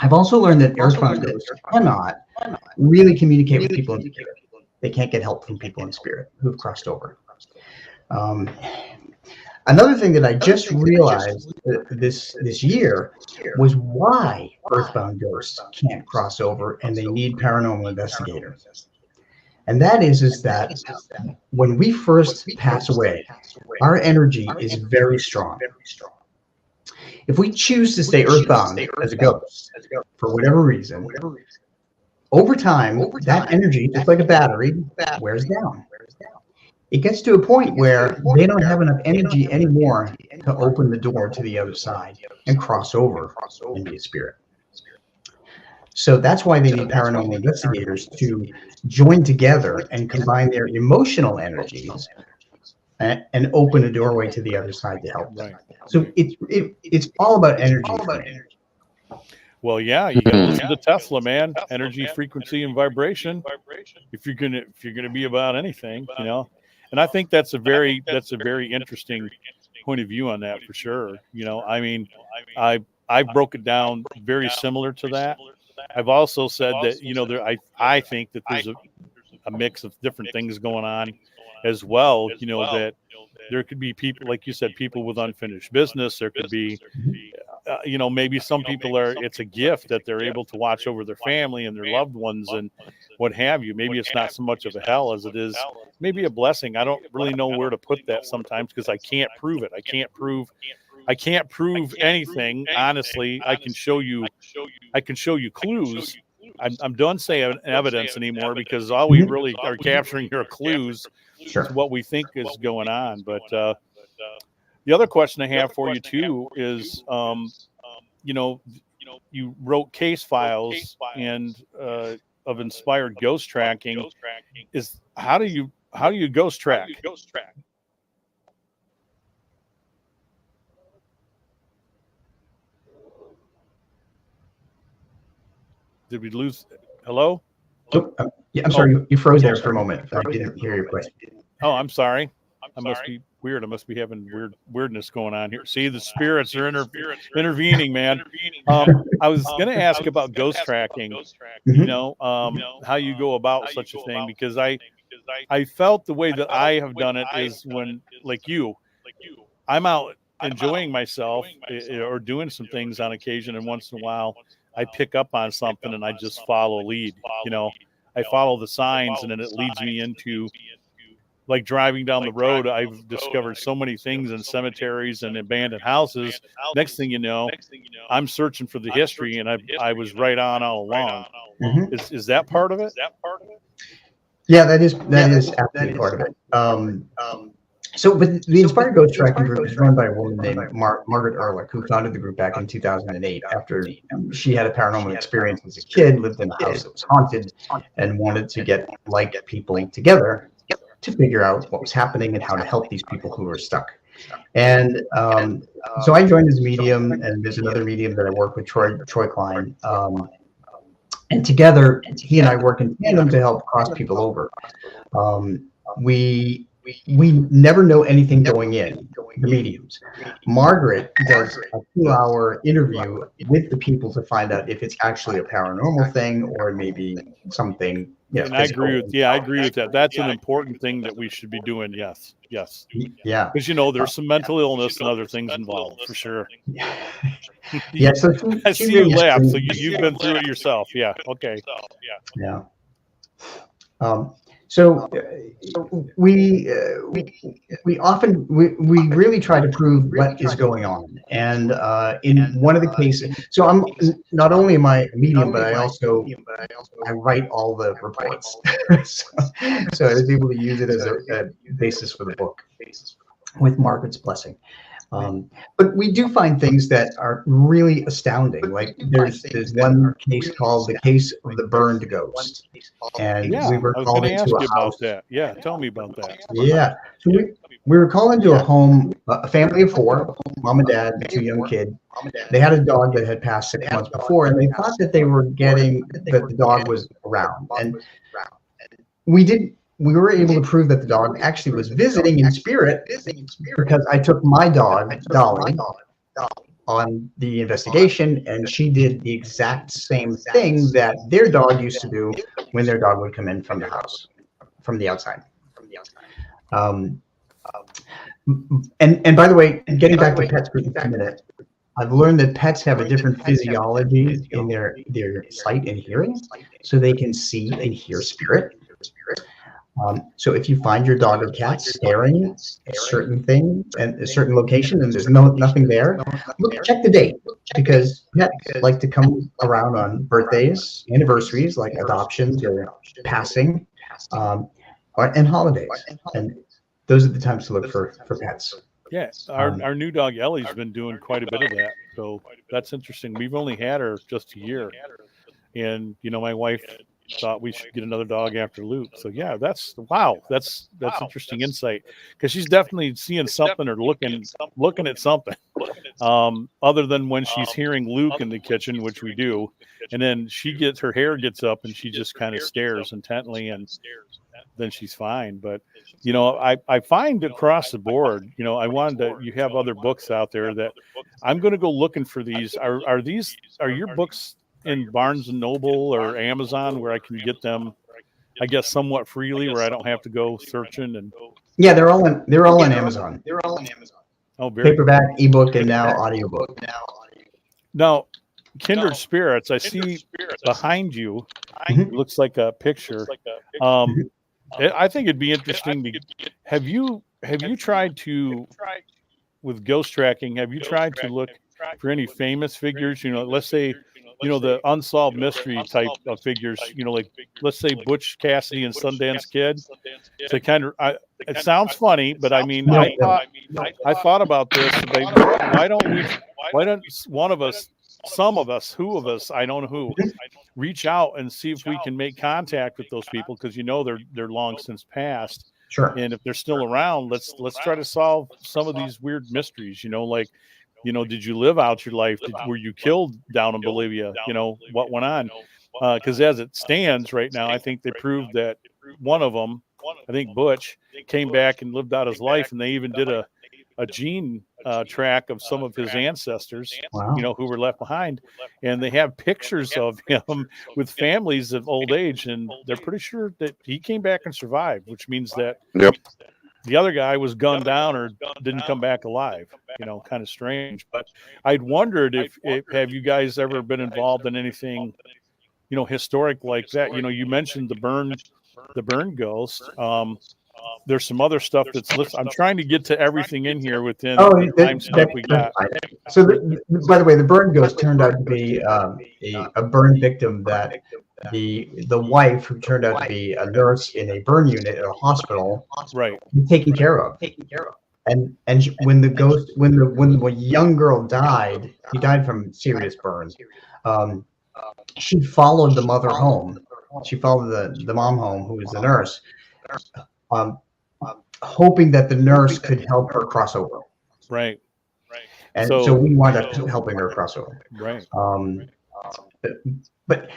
I've also learned that earthbound ghosts cannot really communicate with people in spirit. They can't get help from people in spirit who've crossed over. Another thing that I just realized this year was why earthbound ghosts can't cross over and they need paranormal investigators. And that is that when we first pass away, our energy is very strong. If we choose to stay earthbound as a ghost, for whatever reason, over time, that energy, just like a battery, wears down. It gets to a point where they don't have enough energy anymore to open the door to the other side and cross over and be a spirit. So that's why they need paranormal investigators to join together and combine their emotional energies and open a doorway to the other side to help them. So it's all about energy. Well, yeah, you got to listen to Tesla, man. Energy, frequency, and vibration. If you're gonna be about anything, you know. And I think that's a very interesting point of view on that for sure. You know, I mean, I broke it down very similar to that. I've also said that, you know, I think that there's a mix of different things going on as well. You know, that there could be people, like you said, people with unfinished business. There could be, you know, maybe some people it's a gift that they're able to watch over their family and their loved ones and what have you. Maybe it's not so much of a hell as it is maybe a blessing. I don't really know where to put that sometimes because I can't prove it. I can't prove anything. Honestly, I can show you clues. I'm done saying evidence anymore because all we really are capturing are clues to what we think is going on. But the other question I have for you too is, you know, you wrote case files and of inspired ghost tracking. Is how do you ghost track? Did we lose? Hello? Oh, yeah, I'm sorry. You froze there for a moment. I didn't hear your question. Oh, I'm sorry. I must be weird. I must be having weirdness going on here. See, the spirits are intervening, man. I was going to ask about ghost tracking, you know, how you go about such a thing, because I felt the way that I have done it is when, like you, I'm out enjoying myself or doing some things on occasion, and once in a while I pick up on something and I just follow lead. You know, I follow the signs and then it leads me into, like, driving down the road. I've discovered so many things in cemeteries and abandoned houses. Next thing you know, I'm searching for the history, and I was right on all along. Is that part of it? Yeah, that is absolutely part of it. So, but the Inspired Ghost Tracking Group is run by a woman named Margaret Ehrlich, who founded the group back in 2008 after she had a paranormal experience as a kid, lived in a house that was haunted, and wanted to get like people together to figure out what was happening and how to help these people who were stuck. And so I joined as a medium, and there's another medium that I work with, Troy Klein. And together, he and I work in tandem to help cross people over. We never know anything going in, the mediums. Margaret does a 2-hour interview with the people to find out if it's actually a paranormal thing or maybe something. And I agree with that. That's an important thing that we should be doing. Yes. Yeah. Because, you know, there's some mental illness and other things involved for sure. Yeah. So I see you laugh. So you've been through it yourself. Yeah. Okay. Yeah. So we often we really try to prove what is going on, and in one of the cases, so I'm not only am I a medium, but I write all the reports, so I was able to use it as a basis for the book with Margaret's blessing. But we do find things that are really astounding. Like there's one case called the case of the burned ghost, and Yeah, we were I was called going to into ask a you about house. that. Yeah, tell me about that. Yeah, so we were called into a home, a family of four, mom and dad, and two young kids. They had a dog that had passed 6 months before, and they thought that they were getting that the dog was around, and we were able to prove that the dog actually was visiting in spirit because I took my dog, Dolly, on the investigation, and she did the exact same thing that their dog used to do when their dog would come in from the house, from the outside. Um, and by the way, getting back to pets for just a minute, I've learned that pets have a different physiology in their sight and hearing, so they can see and hear spirit. So if you find your dog or cat staring at a certain thing and a certain location and there's nothing there, check the date, because pets like to come around on birthdays, anniversaries like adoptions or passing, and holidays. And those are the times to look for pets. Yeah, our new dog Ellie's been doing quite a bit of that, so that's interesting. We've only had her just a year, and my wife thought we should get another dog after Luke. So yeah, that's interesting insight, because she's definitely seeing something or looking at something. Other than when she's hearing Luke in the kitchen, which we do, and then her hair gets up and she just kind of stares intently, and then she's fine. But I find across the board, you have other books out there that I'm going to go looking for these. Are your books in Barnes and Noble or Amazon where I can get them, I guess, somewhat freely, where I don't have to go searching? And yeah, they're all on Amazon. oh, very paperback, ebook, and now audiobook. Now, Kindred Spirits, I see behind you. It looks like a picture. I think it'd be interesting to have you tried to, with ghost tracking, have you tried to look for any famous figures? Let's say, the unsolved mystery type of figures, like let's say Butch Cassidy and Sundance Kid. To kind of, it sounds funny, but I mean, I thought about this. Why don't one of us, some of us, who of us, I don't know who, reach out and see if we can make contact with those people, because they're long since passed. Sure. And if they're still around, let's try to solve some of these weird mysteries. Like, did you live out your life? Were you killed down in Bolivia? What went on? Because as it stands right now, I think they proved that one of them, I think Butch, came back and lived out his life, and they even did a gene track of some of his ancestors, Wow. who were left behind, and they have pictures of him with families of old age, and they're pretty sure that he came back and survived, which means that the other guy was gunned down or didn't come back alive. Kind of strange. But I'd wondered if have you guys ever been involved in anything, historic like that? You mentioned the burn ghost. There's some other stuff that's listed. I'm trying to get to everything in here within the time skip we got. So, by the way, the burn ghost turned out to be a burn victim that the wife, who turned out to be a nurse in a burn unit at a hospital, right, taken care of. And when the young girl died, he died from serious burns. She followed the mother home. She followed the mom home, who was the nurse, hoping that the nurse could help her cross over. Right. And so we wound up helping her cross over. Right. But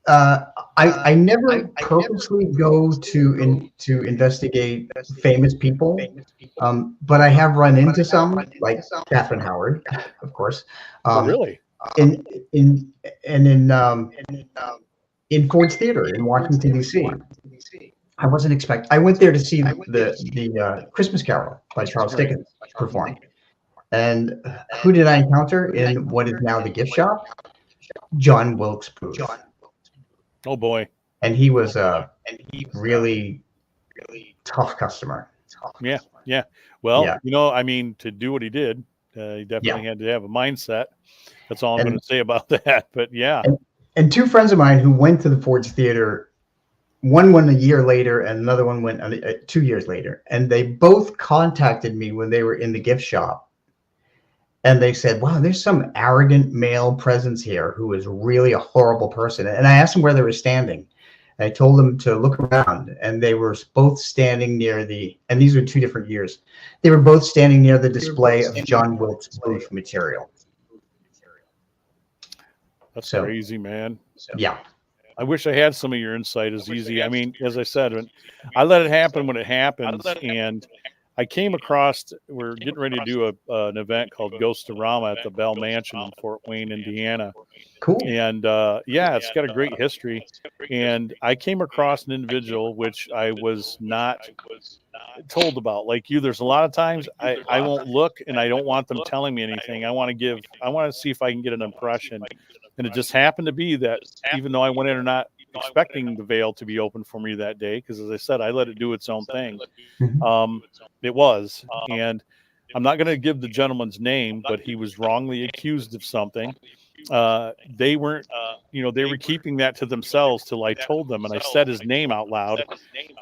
I never purposely go to investigate famous people, but I have run into some, like Catherine Howard, of course. Really? In Ford's Theater in Washington, D.C. I wasn't expecting. I went there to see the Christmas Carol by Charles Dickens performed. And who did I encounter in what is now the gift shop? John Wilkes Booth. Oh boy! And he was a really tough customer. Yeah. Yeah. Well, Yeah. you know, I mean, to do what he did, he definitely had to have a mindset. That's all I'm going to say about that. But yeah. And two friends of mine who went to the Ford's Theater, one went a year later and another one went 2 years later. And they both contacted me when they were in the gift shop. And they said, wow, there's some arrogant male presence here who is really a horrible person. And I asked them where they were standing. I told them to look around, and they were both standing near and these are 2 different years. They were both standing near the display of John Wilkes Booth material. That's crazy, man. Yeah. I wish I had some of your insight as easy. I mean, as I said, I let it happen when it happens. And I came across, we're getting ready to do an event called Ghostorama at the Bell Mansion in Fort Wayne, Indiana. Cool. And yeah, it's got a great history. And I came across an individual which I was not told about. Like you, there's a lot of times I won't look, and I don't want them telling me anything. I want to see if I can get an impression. And it just happened to be that even though I went in or not expecting the veil to be open for me that day, because as I said, I let it do its own thing. It was. And I'm not going to give the gentleman's name, but he was wrongly accused of something. They weren't, they were keeping that to themselves till I told them, and I said his name out loud,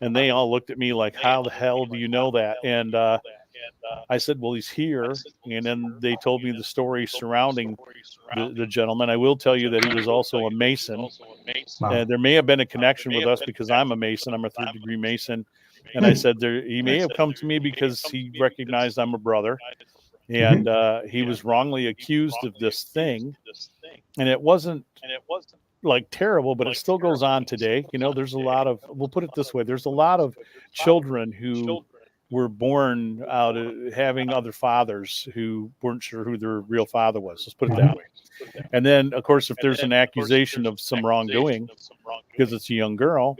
and they all looked at me like, how the hell do you know that? And I said, well, he's here. And then they told me the story surrounding the gentleman. I will tell you that he was also a Mason. There may have been a connection with us because I'm a Mason. I'm a 3rd-degree Mason. And I said, he may have come to me because he recognized I'm a brother. And he was wrongly accused of this thing. And it wasn't like terrible, but it still goes on today. There's a lot of, we'll put it this way, there's a lot of children who were born out of having other fathers who weren't sure who their real father was. Let's put it that way. And then, of course, if there's an accusation of some wrongdoing, because it's a young girl,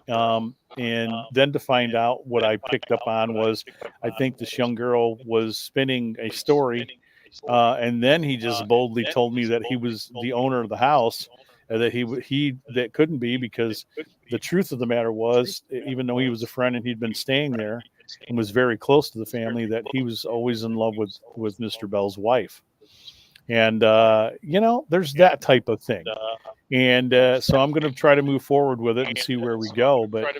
and then to find out what I picked up on was, I think this young girl was spinning a story, and then he just boldly told me that he was the owner of the house, that he that couldn't be, because the truth of the matter was, even though he was a friend and he'd been staying there and was very close to the family, that he was always in love with Mr. Bell's wife. And, there's that type of thing. And so I'm going to try to move forward with it and see where we go. But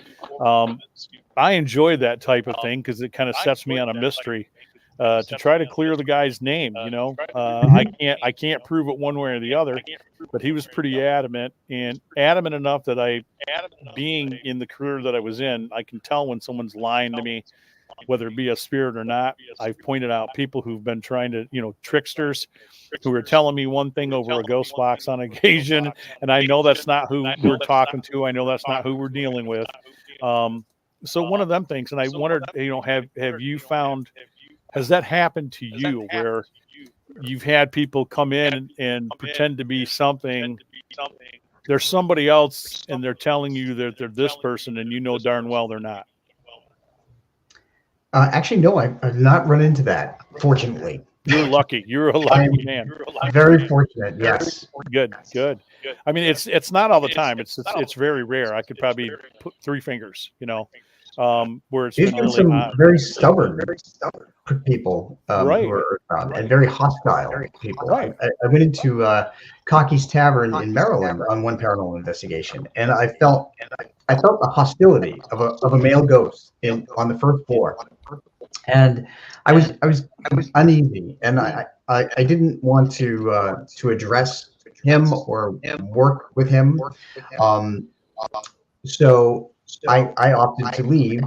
I enjoy that type of thing because it kind of sets me on a mystery to try to clear the guy's name. I can't prove it one way or the other, but he was pretty adamant enough that being in the career that I was in, I can tell when someone's lying to me, whether it be a spirit or not. I've pointed out people who've been trying to, tricksters who are telling me one thing over a ghost box on occasion. And I know that's not who we're talking to. I know that's not who we're dealing with. So one of them things, and I wondered, have you found, has that happened to you where you've had people come in and pretend to be something? There's somebody else and they're telling you that they're this person, and darn well they're not. Actually, no, I've not run into that, fortunately. You're lucky. You're a lucky man. Very fortunate, yes. Good. I mean, it's not all the time. It's very rare. I could probably put 3 fingers, where it's There's been been really some very stubborn people right. who are around, and very hostile people. Right. I went into Cocky's Tavern in Maryland on one paranormal investigation, and I felt the hostility of a male ghost on the first floor, and I was uneasy, and I didn't want to address him or work with him, so I opted to leave.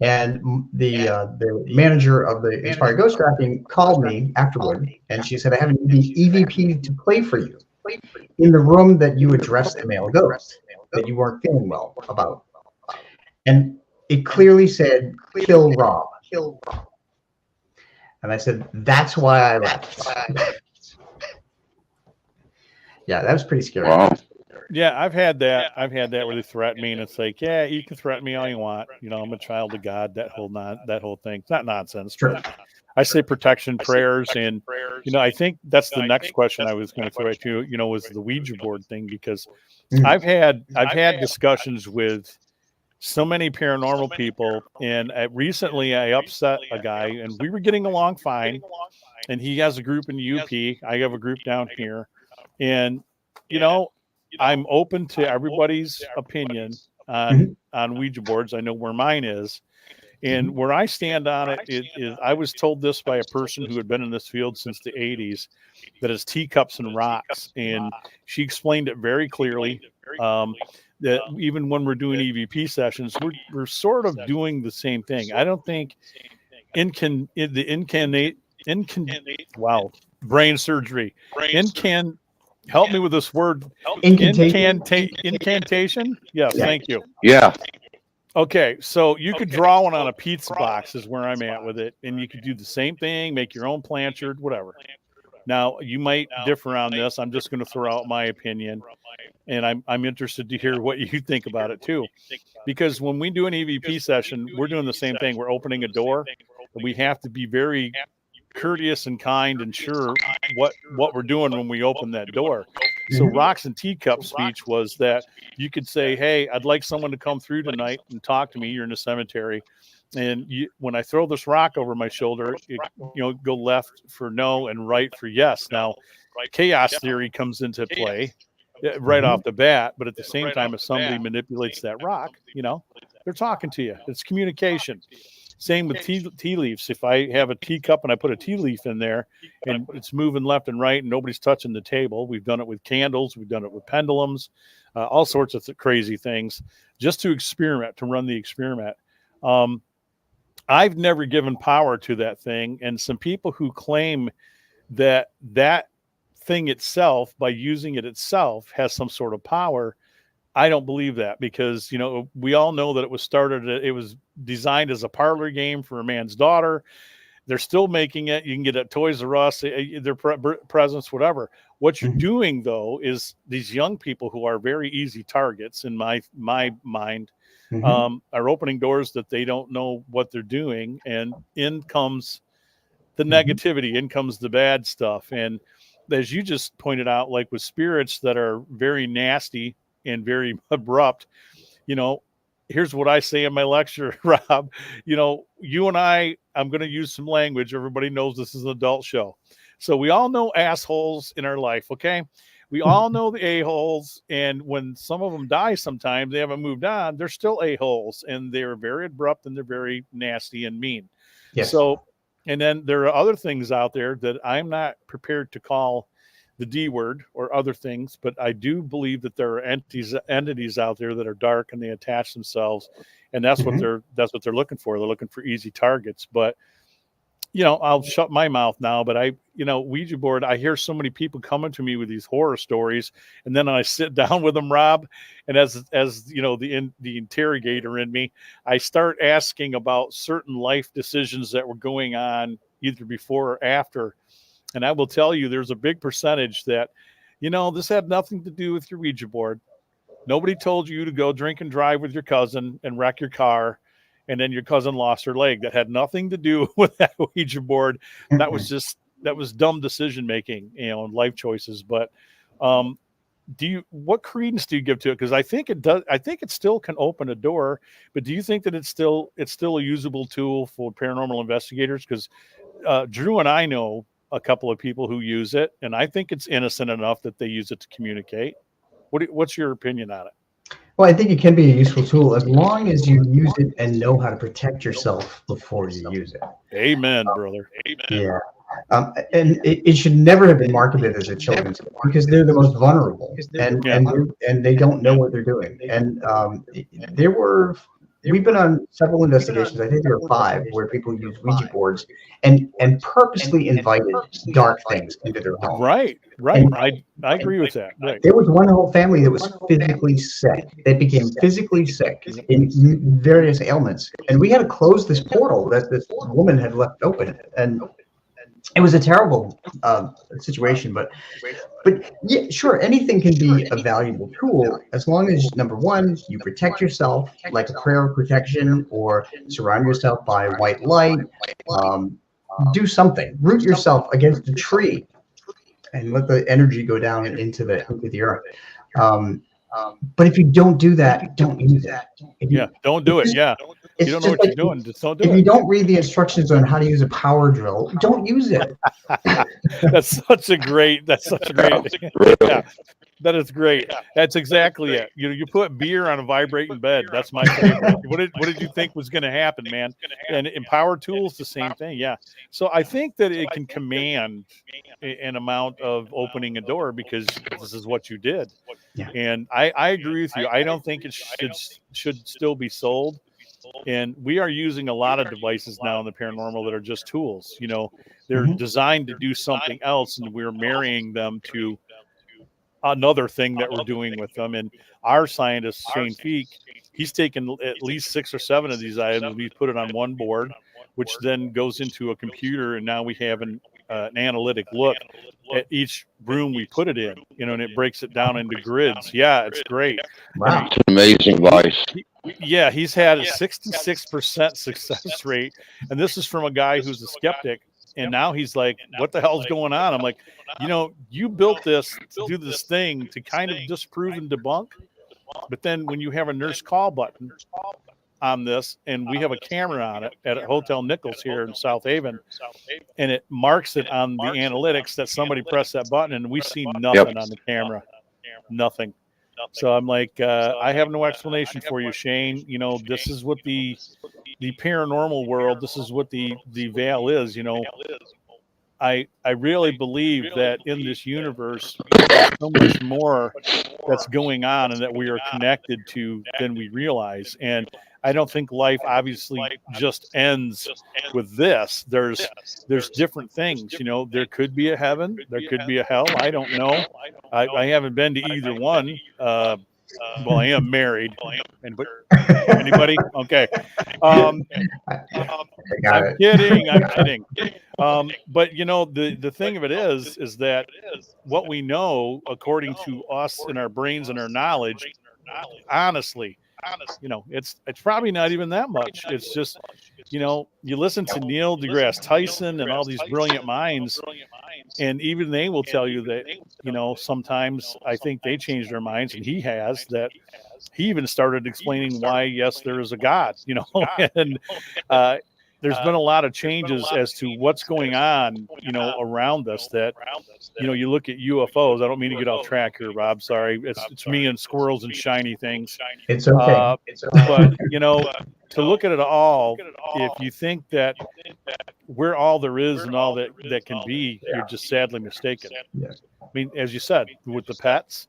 And the manager of the Inspired Ghost Tracking called me afterward, and she said, I have an EVP to play for you in the room that you addressed the male ghost that you weren't feeling well about. And it clearly said, kill Rob. And I said, that's why I left. Yeah, that was pretty scary. Wow. Yeah, I've had that where they threaten me, and it's like, yeah, you can threaten me all you want. I'm a child of God. That whole thing. It's not nonsense. Sure. But I say protection prayers, and I think that's the next question I was going to throw at you. Was the Ouija board thing, because I've had discussions with so many paranormal people. And recently I upset a guy, and we were getting along fine. And he has a group in UP. I have a group down here. And, I'm open to everybody's opinion on Ouija boards. I know where mine is. And where I stand on it is I was told this by a person who had been in this field since the 80s, that it's teacups and rocks. And she explained it very clearly, that even when we're doing EVP sessions, we're sort of doing the same thing. I don't think wow, brain surgery. Help me with this word. Incantation? Yes, thank you. Yeah. Okay, so you could draw one on a pizza box is where I'm at with it, and you could do the same thing, make your own planchard, whatever. Now, you might differ on this. I'm just going to throw out my opinion, and I'm interested to hear what you think about it too. Because when we do an EVP session, we're doing the same thing. We're opening a door, and we have to be very courteous and kind and sure what we're doing when we open that door. So rocks and teacup speech was that you could say, hey, I'd like someone to come through tonight and talk to me. You're in a cemetery. And when I throw this rock over my shoulder, go left for no and right for yes. Now, chaos theory comes into play right off the bat. But at the same time, if somebody manipulates that rock, they're talking to you. It's communication. Same with tea leaves. If I have a teacup and I put a tea leaf in there and it's moving left and right and nobody's touching the table, we've done it with candles, we've done it with pendulums, all sorts of crazy things, just to experiment, to run the experiment. I've never given power to that thing. And some people who claim that thing itself, by using it itself, has some sort of power, I don't believe that, because, we all know that it was designed as a parlor game for a man's daughter. They're still making it. You can get it at Toys R Us, their presents, whatever. What you're doing, though, is these young people who are very easy targets in my mind are opening doors that they don't know what they're doing. And in comes the negativity, in comes the bad stuff. And as you just pointed out, like with spirits that are very nasty and very abrupt, here's what I say in my lecture, Rob. You and I'm going to use some language. Everybody knows this is an adult show. So we all know assholes in our life, okay? We all know the a-holes. And when some of them die sometimes, they haven't moved on, they're still a-holes. And they're very abrupt and they're very nasty and mean. Yes. So, and then there are other things out there that I'm not prepared to call the D word or other things, but I do believe that there are entities out there that are dark and they attach themselves, and that's what they're looking for. They're looking for easy targets. But I'll shut my mouth now. But Ouija board, I hear so many people coming to me with these horror stories, and then I sit down with them, Rob, and as the interrogator in me, I start asking about certain life decisions that were going on either before or after. And I will tell you, there's a big percentage that, this had nothing to do with your Ouija board. Nobody told you to go drink and drive with your cousin and wreck your car, and then your cousin lost her leg. That had nothing to do with that Ouija board. That was dumb decision making, and life choices. But what credence do you give to it? Because I think it does. I think it still can open a door. But do you think that it's still a usable tool for paranormal investigators? Because Drew and I know a couple of people who use it, and I think it's innocent enough that they use it to communicate. What's your opinion on it? Well, I think it can be a useful tool as long as you use it and know how to protect yourself before you use it. Amen, brother. Amen. Yeah. And it should never have been marketed as a children's book, because they're the most vulnerable, and they don't know what they're doing. And we've been on several investigations. I think there were 5 where people used Ouija boards and purposely invited dark things into their home. Right. I agree with that. Right. There was one whole family that was physically sick. They became physically sick in various ailments, and we had to close this portal that this woman had left open. And it was a terrible situation, but yeah, sure, anything can be a valuable tool as long as, number one, you protect yourself, like a prayer of protection, or surround yourself by white light. Do something. Root yourself against a tree and let the energy go down into the earth. But if you don't do that, don't use it. Don't do it. Yeah. If you don't know what you're doing, just don't do it. If you don't read the instructions on how to use a power drill, don't use it. That's such a great. Yeah, that is great. That's exactly it. You put beer on a vibrating bed. That's my favorite. What did you think was going to happen, man? And in power tools, the same thing. Yeah. So I think that it can command an amount of opening a door because this is what you did. Yeah. And I agree with you. I don't think it should still be sold. And we are using a lot of devices now in the paranormal that are just tools. They're designed to do something else, and we're marrying them to another thing that we're doing with them. And our scientist, Shane Feek, he's taken at least 6 or 7 of these items. We put it on one board, which then goes into a computer, and now we have an analytic look at each room we put it in, and it breaks it down into grids. Yeah, it's great. Wow, it's an amazing device. Yeah, he's had a 66% success rate, and this is from a guy who's a skeptic. And now he's like, what the hell's going on? I'm like, you built this to do this thing to kind of disprove and debunk. But then when you have a nurse call button on this, and we have a camera on it at Hotel Nichols here in South Haven, and it marks it on the analytics that somebody pressed that button, and we see nothing on the camera. Nothing. So I'm like, I have no explanation for you, Shane. This is what the paranormal world, this is what the veil is. I really believe that in this universe, there's so much more that's going on and that we are connected to than we realize. And I don't think life obviously just ends with this. There's different things, there could be a heaven, there could be a hell. I don't know. I haven't been to either one. Well, I am married. Anybody? Okay. I'm kidding. But the thing of it is that what we know, according to us and our brains and our knowledge, honestly, it's probably not even that much. It's just, you listen to Neil deGrasse Tyson and all these brilliant minds, and even they will tell you that, sometimes I think they change their minds, and he has that. He even started explaining why, yes, there is a God, and there's been a lot of changes as to what's going on, around us that, you look at UFOs. I don't mean to get off track here, Rob. Sorry. It's me and squirrels and shiny things. It's okay. But, to look at it all, if you think that we're all there is and all that can be, you're just sadly mistaken. Yeah. I mean, as you said, with the pets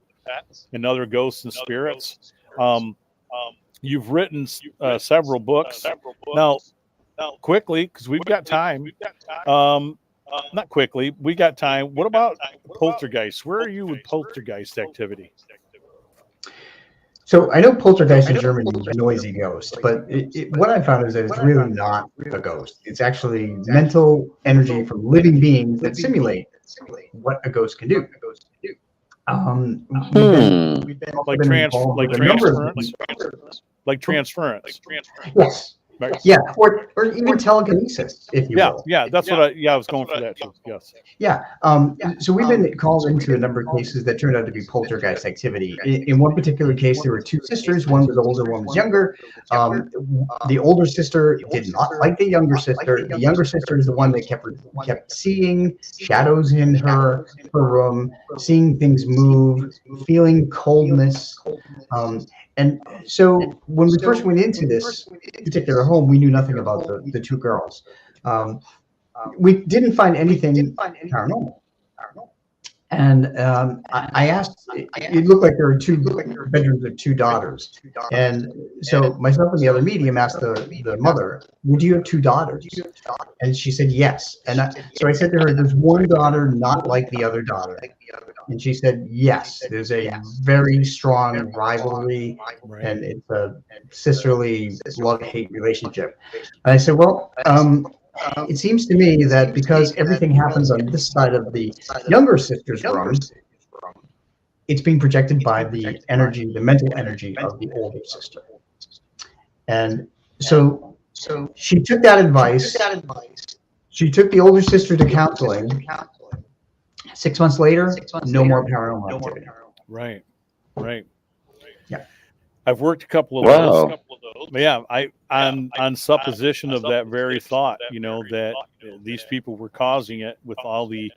and other ghosts and spirits, you've written several books. Now, quickly, because we've got time. Not quickly, we got time. What about poltergeist? Where are you with poltergeist activity? So I know poltergeist in German means noisy ghost, but what I found is that it's really not a ghost. It's actually mental energy from living beings that simulate what a ghost can do. We've been like transference. Yes. Right. Yeah, or even telekinesis, if you will. Yeah, that's what I was going for that too. Yes. Yeah. So we've been called into a number of cases that turned out to be poltergeist activity. In one particular case, there were 2 sisters. One was older, one was younger. The older sister did not like the younger sister. The younger sister is the one that kept seeing shadows in her room, seeing things move, feeling coldness. And so when we first went into this particular home, we knew nothing about the 2 girls. We didn't find anything paranormal. And I asked, it looked like there were 2 bedrooms of 2 daughters. And so myself and the other medium asked the mother, would you have 2 daughters? And she said yes. And so I said to her, there's one daughter not like the other daughter. And she said, yes, there's a very strong rivalry, and it's a sisterly love-hate relationship. And I said, well, it seems to me that because everything happens on this side of the younger sister's room, it's being projected by the energy, the mental energy of the older sister. And so she took that advice. She took the older sister to counseling. 6 months later, no more paranormal activity. Right. I've worked a couple of Wow. those. Yeah, on supposition of that very thought, that these people were causing it with all the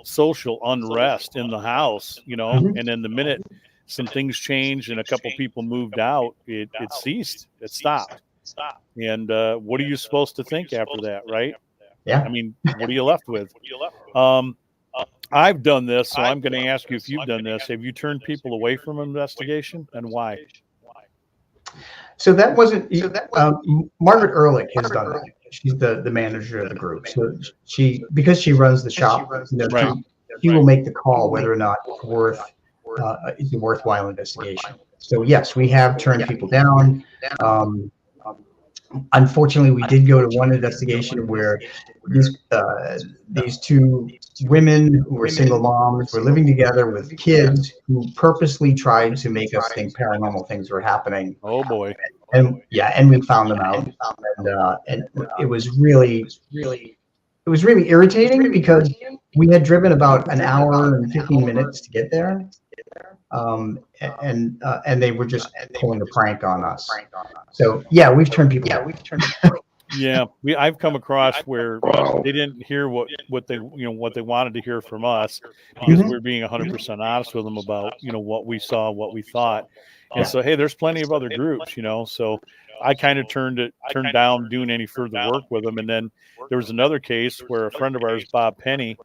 social unrest in the house, Mhm. and then the minute some things changed and a couple people moved out, it ceased, it stopped. And what are you supposed to think after that, right? Yeah. I mean, what are you left with? Um, I've done this, so I'm going to ask you if you've done this. Have you turned people away from investigation, and why? So that wasn't Margaret Ehrlich has done that. She's the manager of the group. So because she runs the shop, Right. she will make the call whether or not it's a worthwhile investigation. So yes, we have turned people down. Um, Unfortunately, we did go to one investigation where these two women who were single moms were living together with kids who purposely tried to make us think paranormal things were happening. Oh boy. And yeah, and we found them out, and it was really irritating because we had driven about an hour and 15 minutes to get there, and they were just pulling a prank on us. So yeah, we've turned people down. Yeah, I've come across where Wow. they didn't hear what they what they wanted to hear from us, because Mhm. we're being 100% honest with them about what we saw, what we thought. And Yeah. so, hey, there's plenty of other groups, so I kind of turned down doing any further work with them. And then there was another case where a friend of ours, Bob Penny,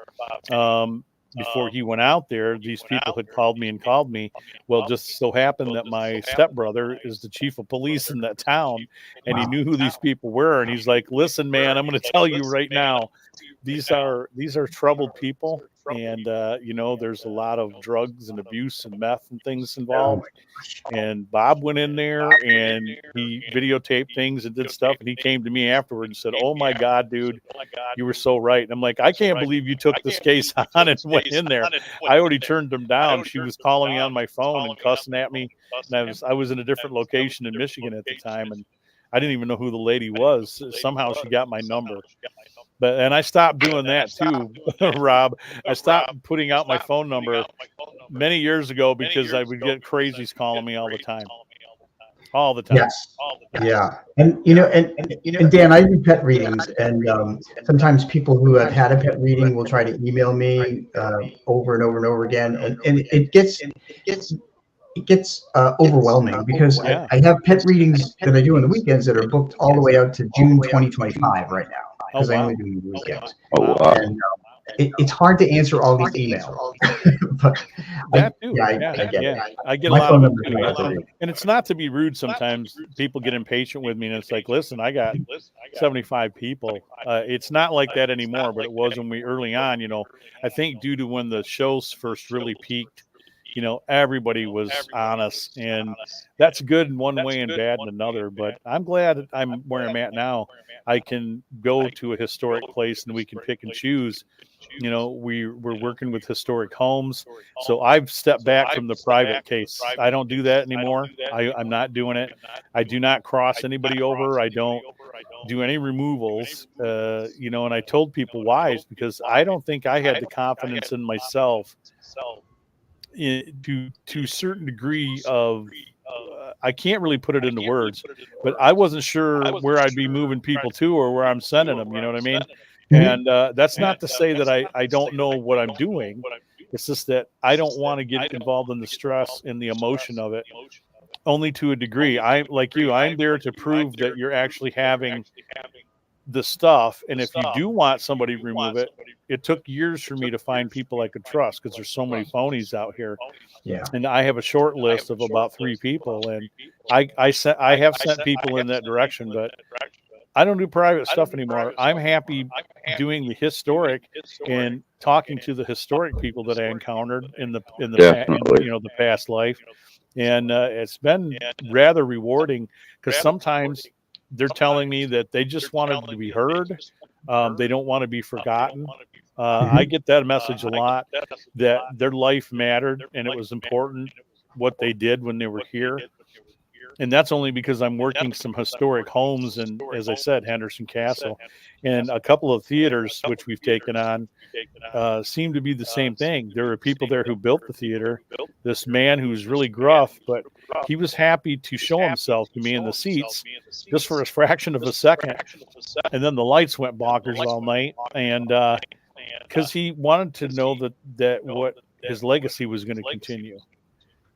before he went out there, these people had called me. Well, just so happened that my stepbrother is the chief of police in that town, and he Wow. knew who these people were. And he's like, listen, man, I'm going to tell you right now, these are troubled people. And, there's a lot of drugs and abuse and meth and things Oh involved. And Bob went in there and he videotaped things and did stuff. And he came to me afterward and said, oh my God, dude, you were so right. And I'm like, I can't believe you took this case on and went in there. I already turned them down. She was calling me on my phone and cussing at me. And I was in a different location in Michigan at the time, and I didn't even know who the lady was. Somehow she got my number. And I stopped doing that too, Rob. I stopped putting out my phone number many years ago because I would get crazies calling me all the time. All the time. Yes. Yeah. And and Dan, I do pet readings, and sometimes people who have had a pet reading will try to email me over and over and over again, and it gets overwhelming because Yeah. I have pet readings that I do on the weekends that are booked all the way out to June 2025 right now because I wow. only do the weekends. Oh, wow. And it's hard to answer all these emails, but That too. I get it. I get a My lot phone of number it is too. And it's not to be rude. Sometimes people get impatient with me, and it's like, listen, I got 75 people. It's not like that anymore, but it was when we early on. I think due to when the shows first really peaked, everybody was honest, and that's good in one way and bad in another. But I'm glad I'm where I'm at now. I can go to a historic place and we can pick and choose. We're working with historic homes. So I've stepped back from the private case. I don't do that anymore. I'm not doing it. I do not cross anybody over. I don't do any removals, and I told people why is because I don't think I had the confidence in myself to a certain degree of, I can't really put it into words, but I wasn't sure where I'd be moving people to or where I'm sending them. You know what I mean? And that's not to say that I don't know what I'm doing. It's just that I don't want to get involved in the stress and the emotion of it. Only to a degree. I'm like you. I'm there to prove that you're actually having the stuff. And if you do want somebody to remove it, it took years for me to find people I could trust because there's so many phonies out here. Yeah. And I have a short list of about 3 people, and I have sent people in that direction, but I don't do private stuff anymore. I'm happy doing the historic and talking to the historic people that I encountered in the Definitely. the past life, and it's been rather rewarding because sometimes they're telling me that they just wanted to be heard. They don't want to be forgotten. I get that message a lot, that their life mattered and it was important what they did when they were here. And that's only because I'm working some historic homes, and as I said, Henderson Castle, and a couple of theaters which we've taken on seem to be the same thing. There were people there who built the theater. This man who was really gruff, but he was happy to show himself to me in the seats just for a fraction of a second. And then the lights went bonkers all night, and because he wanted to know that what his legacy was going to continue.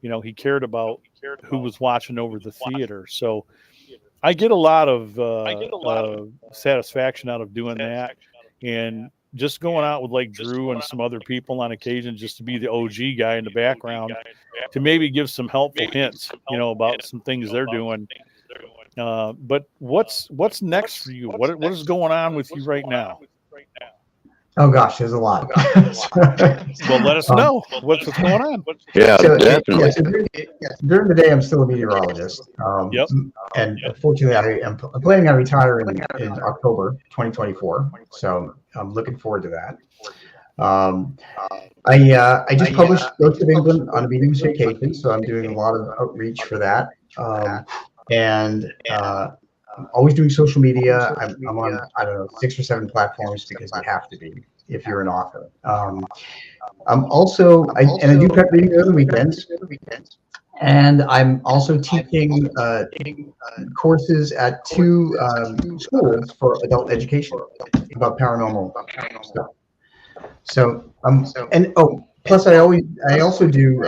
He cared about who was watching over the theater. So I get a lot of satisfaction out of doing that, and just going out with like Drew and some other people on occasion, just to be the OG guy in the background, to maybe give some helpful hints, about some things they're doing. But what's next for you? What is going on with you right now? Oh gosh, there's a lot. Well, let us know what's going on. Yeah, definitely. During the day, I'm still a meteorologist. Yep. And unfortunately, I'm planning on retiring in October 2024. So I'm looking forward to that. I just published Ghost of England on a medium's vacation, so I'm doing a lot of outreach for that. And I'm always doing social media. I'm on, I don't know, 6 or 7 platforms because you have to be if you're an author. I'm also, I do prep reading on the weekends. And I'm also teaching courses at 2 schools for adult education about paranormal stuff. So, plus I also do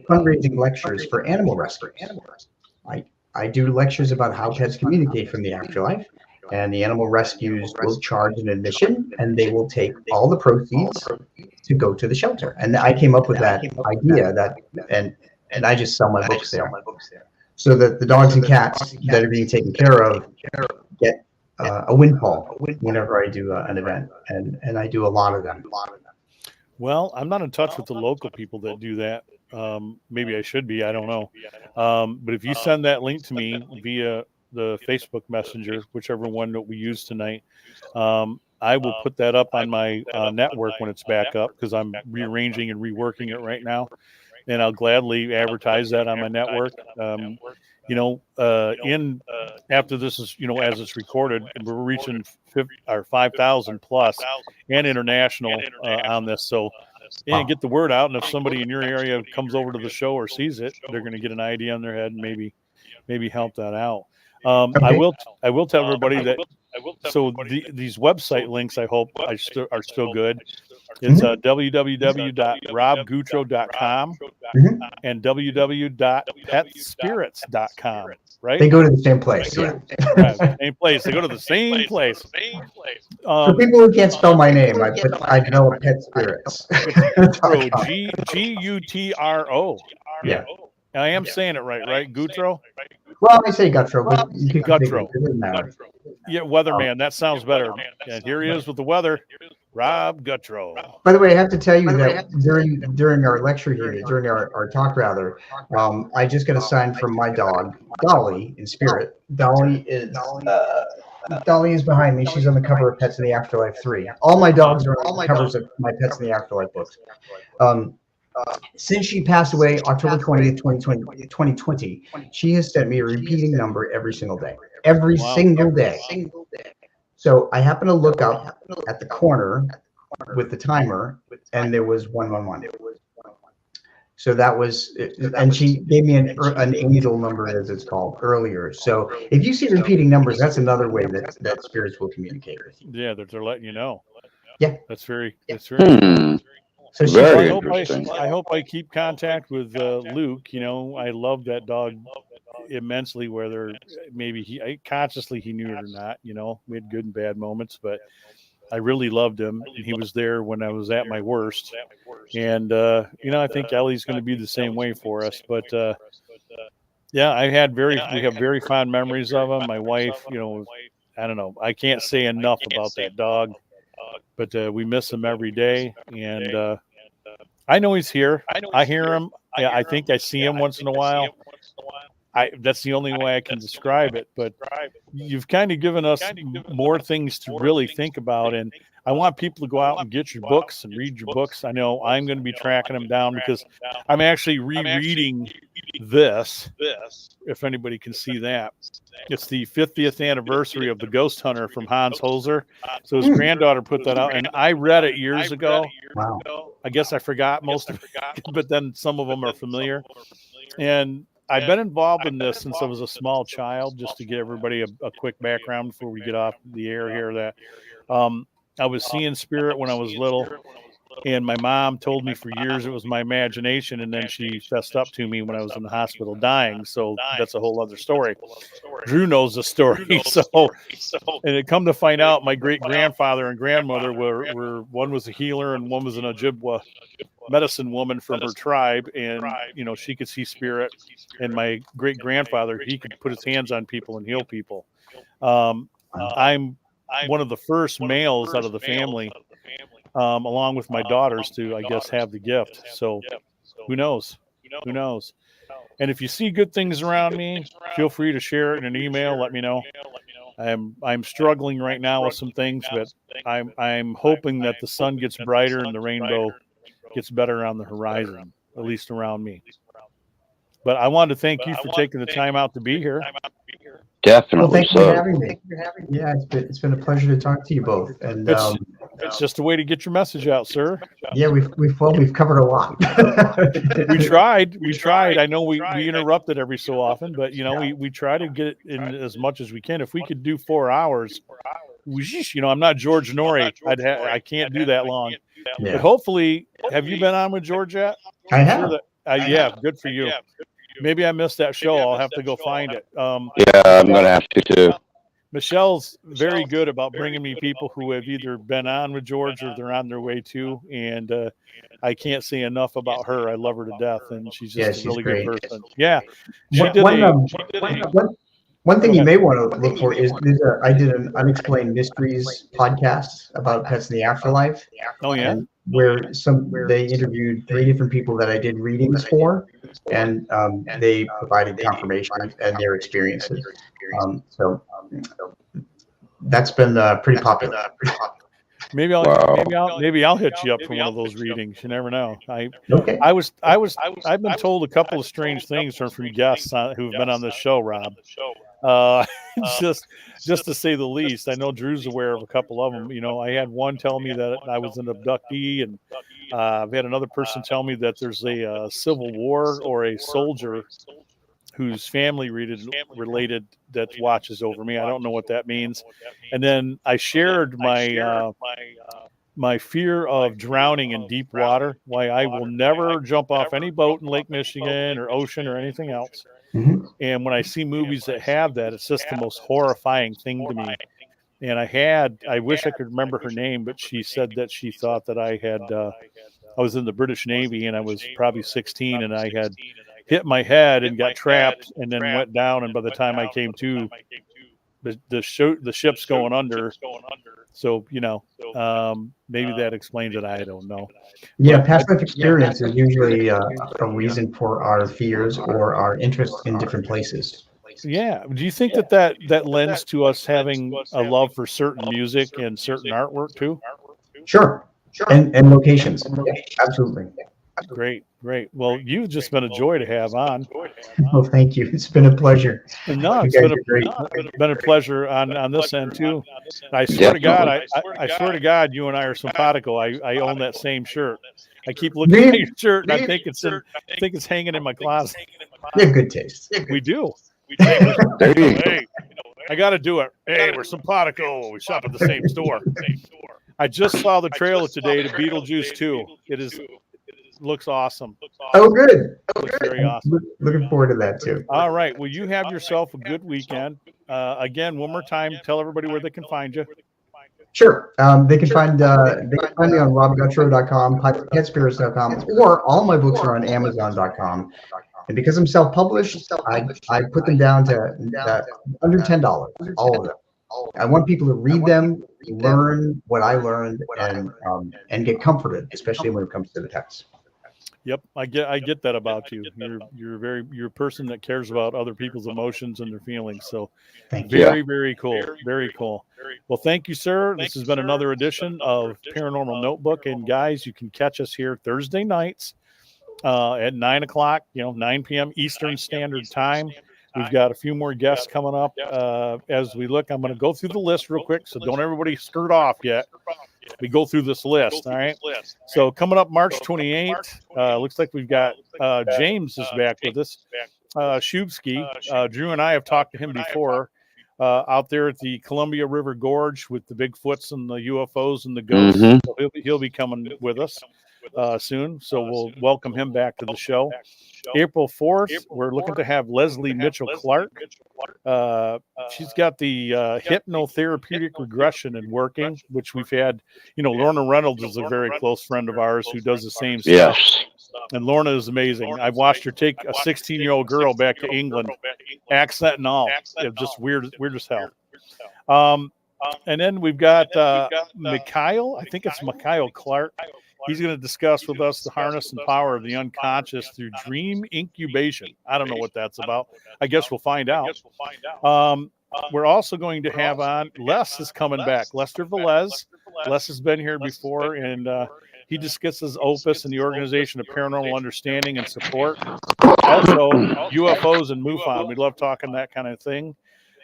fundraising lectures for animal rescues. I do lectures about how pets communicate from the afterlife, and the animal rescues will charge an admission, and they will take all the proceeds to go to the shelter. And I came up with that idea and I just sell my books there, so that the dogs and cats that are being taken care of get a windfall whenever I do an event, and I do a lot of them. Well, I'm not in touch with the local people that do that. Maybe I should be. I don't know. But if you send that link to me via the Facebook Messenger, whichever one that we use tonight, I will put that up on my network when it's back up, because I'm rearranging and reworking it right now. And I'll gladly advertise that on my network. After this is, as it's recorded, we're reaching 5,000 plus and international on this. So get the word out. And if somebody in your area comes over to the show or sees it, they're going to get an idea in their head and maybe help that out. I will tell everybody that. So these website links, I hope, are still good. It's www.robgutro.com and www.petspirits.com. Right? They go to the same place. Yeah. Right, same place. They go to the same place. For people who can't spell my name, I developed Pet Spirits. Gutro, Gutro. Yeah. I am saying it right? Gutro? Well, I say Gutro, but you can Gutro. It doesn't matter. Yeah, weatherman. That sounds better. And here he is with the weather. Rob Gutro. By the way, I have to tell you that during our lecture here, during our talk rather, I just got a sign from my dog, Dolly, in spirit. Dolly is behind me. She's on the cover of Pets in the Afterlife 3. All my dogs are on the covers of my Pets in the Afterlife books. Since she passed away October 20th, 2020, she has sent me a repeating number every single day. Every single day. So I happened to look up at the corner with the timer, and there was 111. So that was, and she gave me an angel number, as it's called, earlier. So if you see repeating numbers, that's another way that spirits will communicate with you. Yeah, they're letting you know. Yeah, that's very. So very interesting. I hope I keep contact with Luke. I love that dog immensely, whether maybe he knew it or not. We had good and bad moments, but I really loved him. He was there when I was at my worst. And, I think Ellie's going to be the same way for us. But, yeah, we have very fond memories of him. My wife, I don't know. I can't say enough about that dog, but we miss him every day. And I know he's here. I hear him. I think I see him once in a while. That's the only way I can describe it. But you've kind of given us more things to really think about. And I want people to go out and get your books and read your books. I know I'm going to be tracking them down because I'm actually rereading this. If anybody can see that, it's the 50th anniversary of The Ghost Hunter from Hans Holzer. So his granddaughter put that out, and I read it years ago. Wow. I guess I forgot most of it, but then some of them are familiar. And I've been involved in this since I was a small child, just to give everybody a quick background before we get off the air here. That I was seeing spirit when I was little, and my mom told me for years it was my imagination, and then she fessed up to me when I was in the hospital dying. So that's a whole other story. Drew knows the story. So, and it come to find out, my great grandfather and grandmother were one was a healer and one was an Ojibwa medicine woman from her tribe, and she could see spirit. And my great grandfather, he could put his hands on people and heal people. I'm one of the first males out of the family, along with my daughters, to I guess have the gift. So who knows? Who knows? And if you see good things around me, feel free to share it in an email. Let me know. I'm struggling right now with some things, but I'm hoping that the sun gets brighter and the rainbow gets better on the horizon, at least around me. But I wanted to thank you for taking the time out to be here. Definitely. Well, thank you for having me. Yeah, it's been a pleasure to talk to you both. And it's just a way to get your message out, sir. Yeah, we've covered a lot. We tried. I know we interrupted every so often, but we try to get it in as much as we can. If we could do 4 hours, I'm not George Norrie. I can't do that long. Yeah. But hopefully, have you been on with George yet? I have. Yeah, good for you. Maybe I missed that show. I'll have to go find it. Yeah, I'm going to have to too. Michelle's very good about bringing me people who have either been on with George or they're on their way to. And I can't say enough about her. I love her to death, and she's just a really good person. Yeah. One thing you may want to look for is I did an Unexplained Mysteries podcast about pets in the afterlife. Oh, yeah. Where they interviewed 3 different people that I did readings for, and they provided confirmation and their experiences. So that's been pretty popular. Maybe I'll hit you up for one of those readings. You never know. I've been told a couple of strange things from guests who've been on this show, Rob. Just to say the least. I know Drew's aware of a couple of them. I had one tell me that I was an abductee, and I've had another person tell me that there's a Civil War or a soldier whose family related that watches over me. I don't know what that means. And then I shared my fear of drowning in deep water, why I will never jump off any boat in Lake Michigan or ocean or anything else. Mm-hmm. And when I see movies that have that, it's just the most horrifying thing to me. And I wish I could remember her name, but she said that she thought that I was in the British Navy and I was probably 16 and I had hit my head and got trapped and then went down. And by the time I came to, the ship's going under. So, maybe that explains it. I don't know. Yeah, past life experience is usually a reason for our fears or our interest in different places. Yeah. Do you think that lends to us having a love for certain music and certain artwork too? Sure. And locations. Yeah, absolutely. Great. Well, you've just been a joy to have on. Well, thank you. It's been a pleasure. No, it's been a pleasure on this end too. I swear to God, I swear to God, you and I are simpatico. I own that same shirt. I keep looking at your shirt, and I think it's hanging in my closet. You have good taste. We do. Hey, I got to do it. Hey, we're simpatico. We shop at the same store. I just saw the trailer today to Beetlejuice 2. Looks awesome. Oh, good. Looks very awesome. Looking forward to that too. All right. Well, you have yourself a good weekend. Again, one more time, tell everybody where they can find you. Sure. They can find me on robgutro.com, petspirits.com, or all my books are on amazon.com. And because I'm self-published, I put them down to under $10, all of them. I want people to read them, learn what I learned, and get comforted, especially when it comes to the text. Yep, I get that about you. You're a person that cares about other people's emotions and their feelings. So Thank you. very cool. Very cool. Well, thank you, sir. This has been another edition of Paranormal Notebook. And guys, you can catch us here Thursday nights at 9 o'clock, 9 p.m. Eastern Standard Time. We've got a few more guests coming up as we look. I'm going to go through the list real quick, so don't everybody skirt off yet. We go through this list, all right? So coming up March 28th, looks like we've got James is back with us. Shubsky. Drew and I have talked to him before out there at the Columbia River Gorge with the Bigfoots and the UFOs and the ghosts. So he'll be coming with us soon. So we'll welcome him back to the show. April 4th, we're looking to have Leslie Mitchell Clark. She's got the hypnotherapeutic regression and working, which we've had. Lorna Reynolds is a very close friend of ours who does the same stuff. Yes. And Lorna is amazing. I've watched her take a 16-year-old girl back to England, accent and all. It's just weird as hell. And then we've got Mikhail. I think it's Mikhail Clark. He's going to discuss with us the harness and power of the unconscious through dream incubation. I don't know what that's about. I guess we'll find out. We're also going to have on, Les is coming back. Lester Velez. Les has been here before, and he discusses Opus and the Organization of Paranormal Understanding and Support. Also, UFOs and MUFON. We love talking that kind of thing.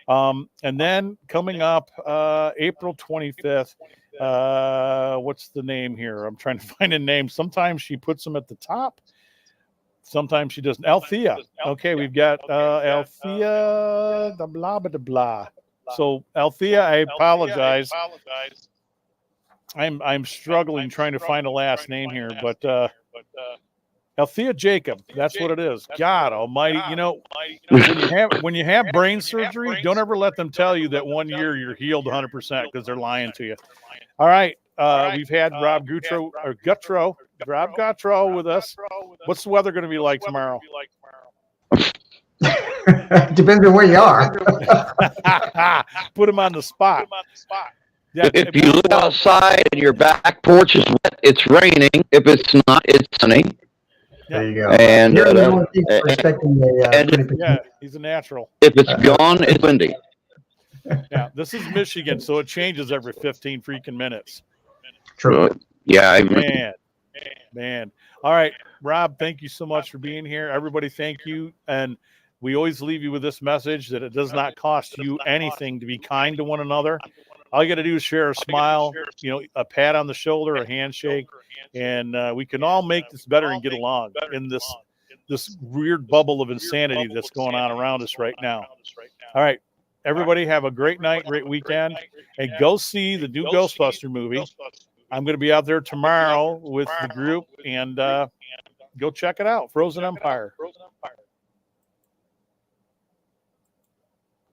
And then coming up April 25th, what's the name here? I'm trying to find a name. Sometimes she puts them at the top. Sometimes she doesn't. Althea. Okay, we've got Althea, the blah, blah, blah. So Althea, I apologize. I'm struggling trying to find a last name here, but Althea Jacob, that's what it is. God almighty. When you have brain surgery, don't ever let them tell you that 1 year you're healed 100% because they're lying to you. All right. We've had Rob Gutro with us. What's the weather going to be like tomorrow? Depends on where you are. Put him on the spot. Yeah, if you look outside and your back porch is wet, it's raining. If it's not, it's sunny. There you go. And he's a natural. If it's gone, it's windy. Yeah, this is Michigan, so it changes every 15 freaking minutes. True. Yeah. Man. All right, Rob, thank you so much for being here. Everybody, thank you. And we always leave you with this message that it does not cost you anything to be kind to one another. All you got to do is share a smile, a pat on the shoulder, a handshake, and we can all make this better and get along in this weird bubble of insanity that's going on around us right now. All right, everybody have a great night, great weekend, and go see the new Ghostbuster movie. I'm going to be out there tomorrow with the group, and go check it out, Frozen Empire.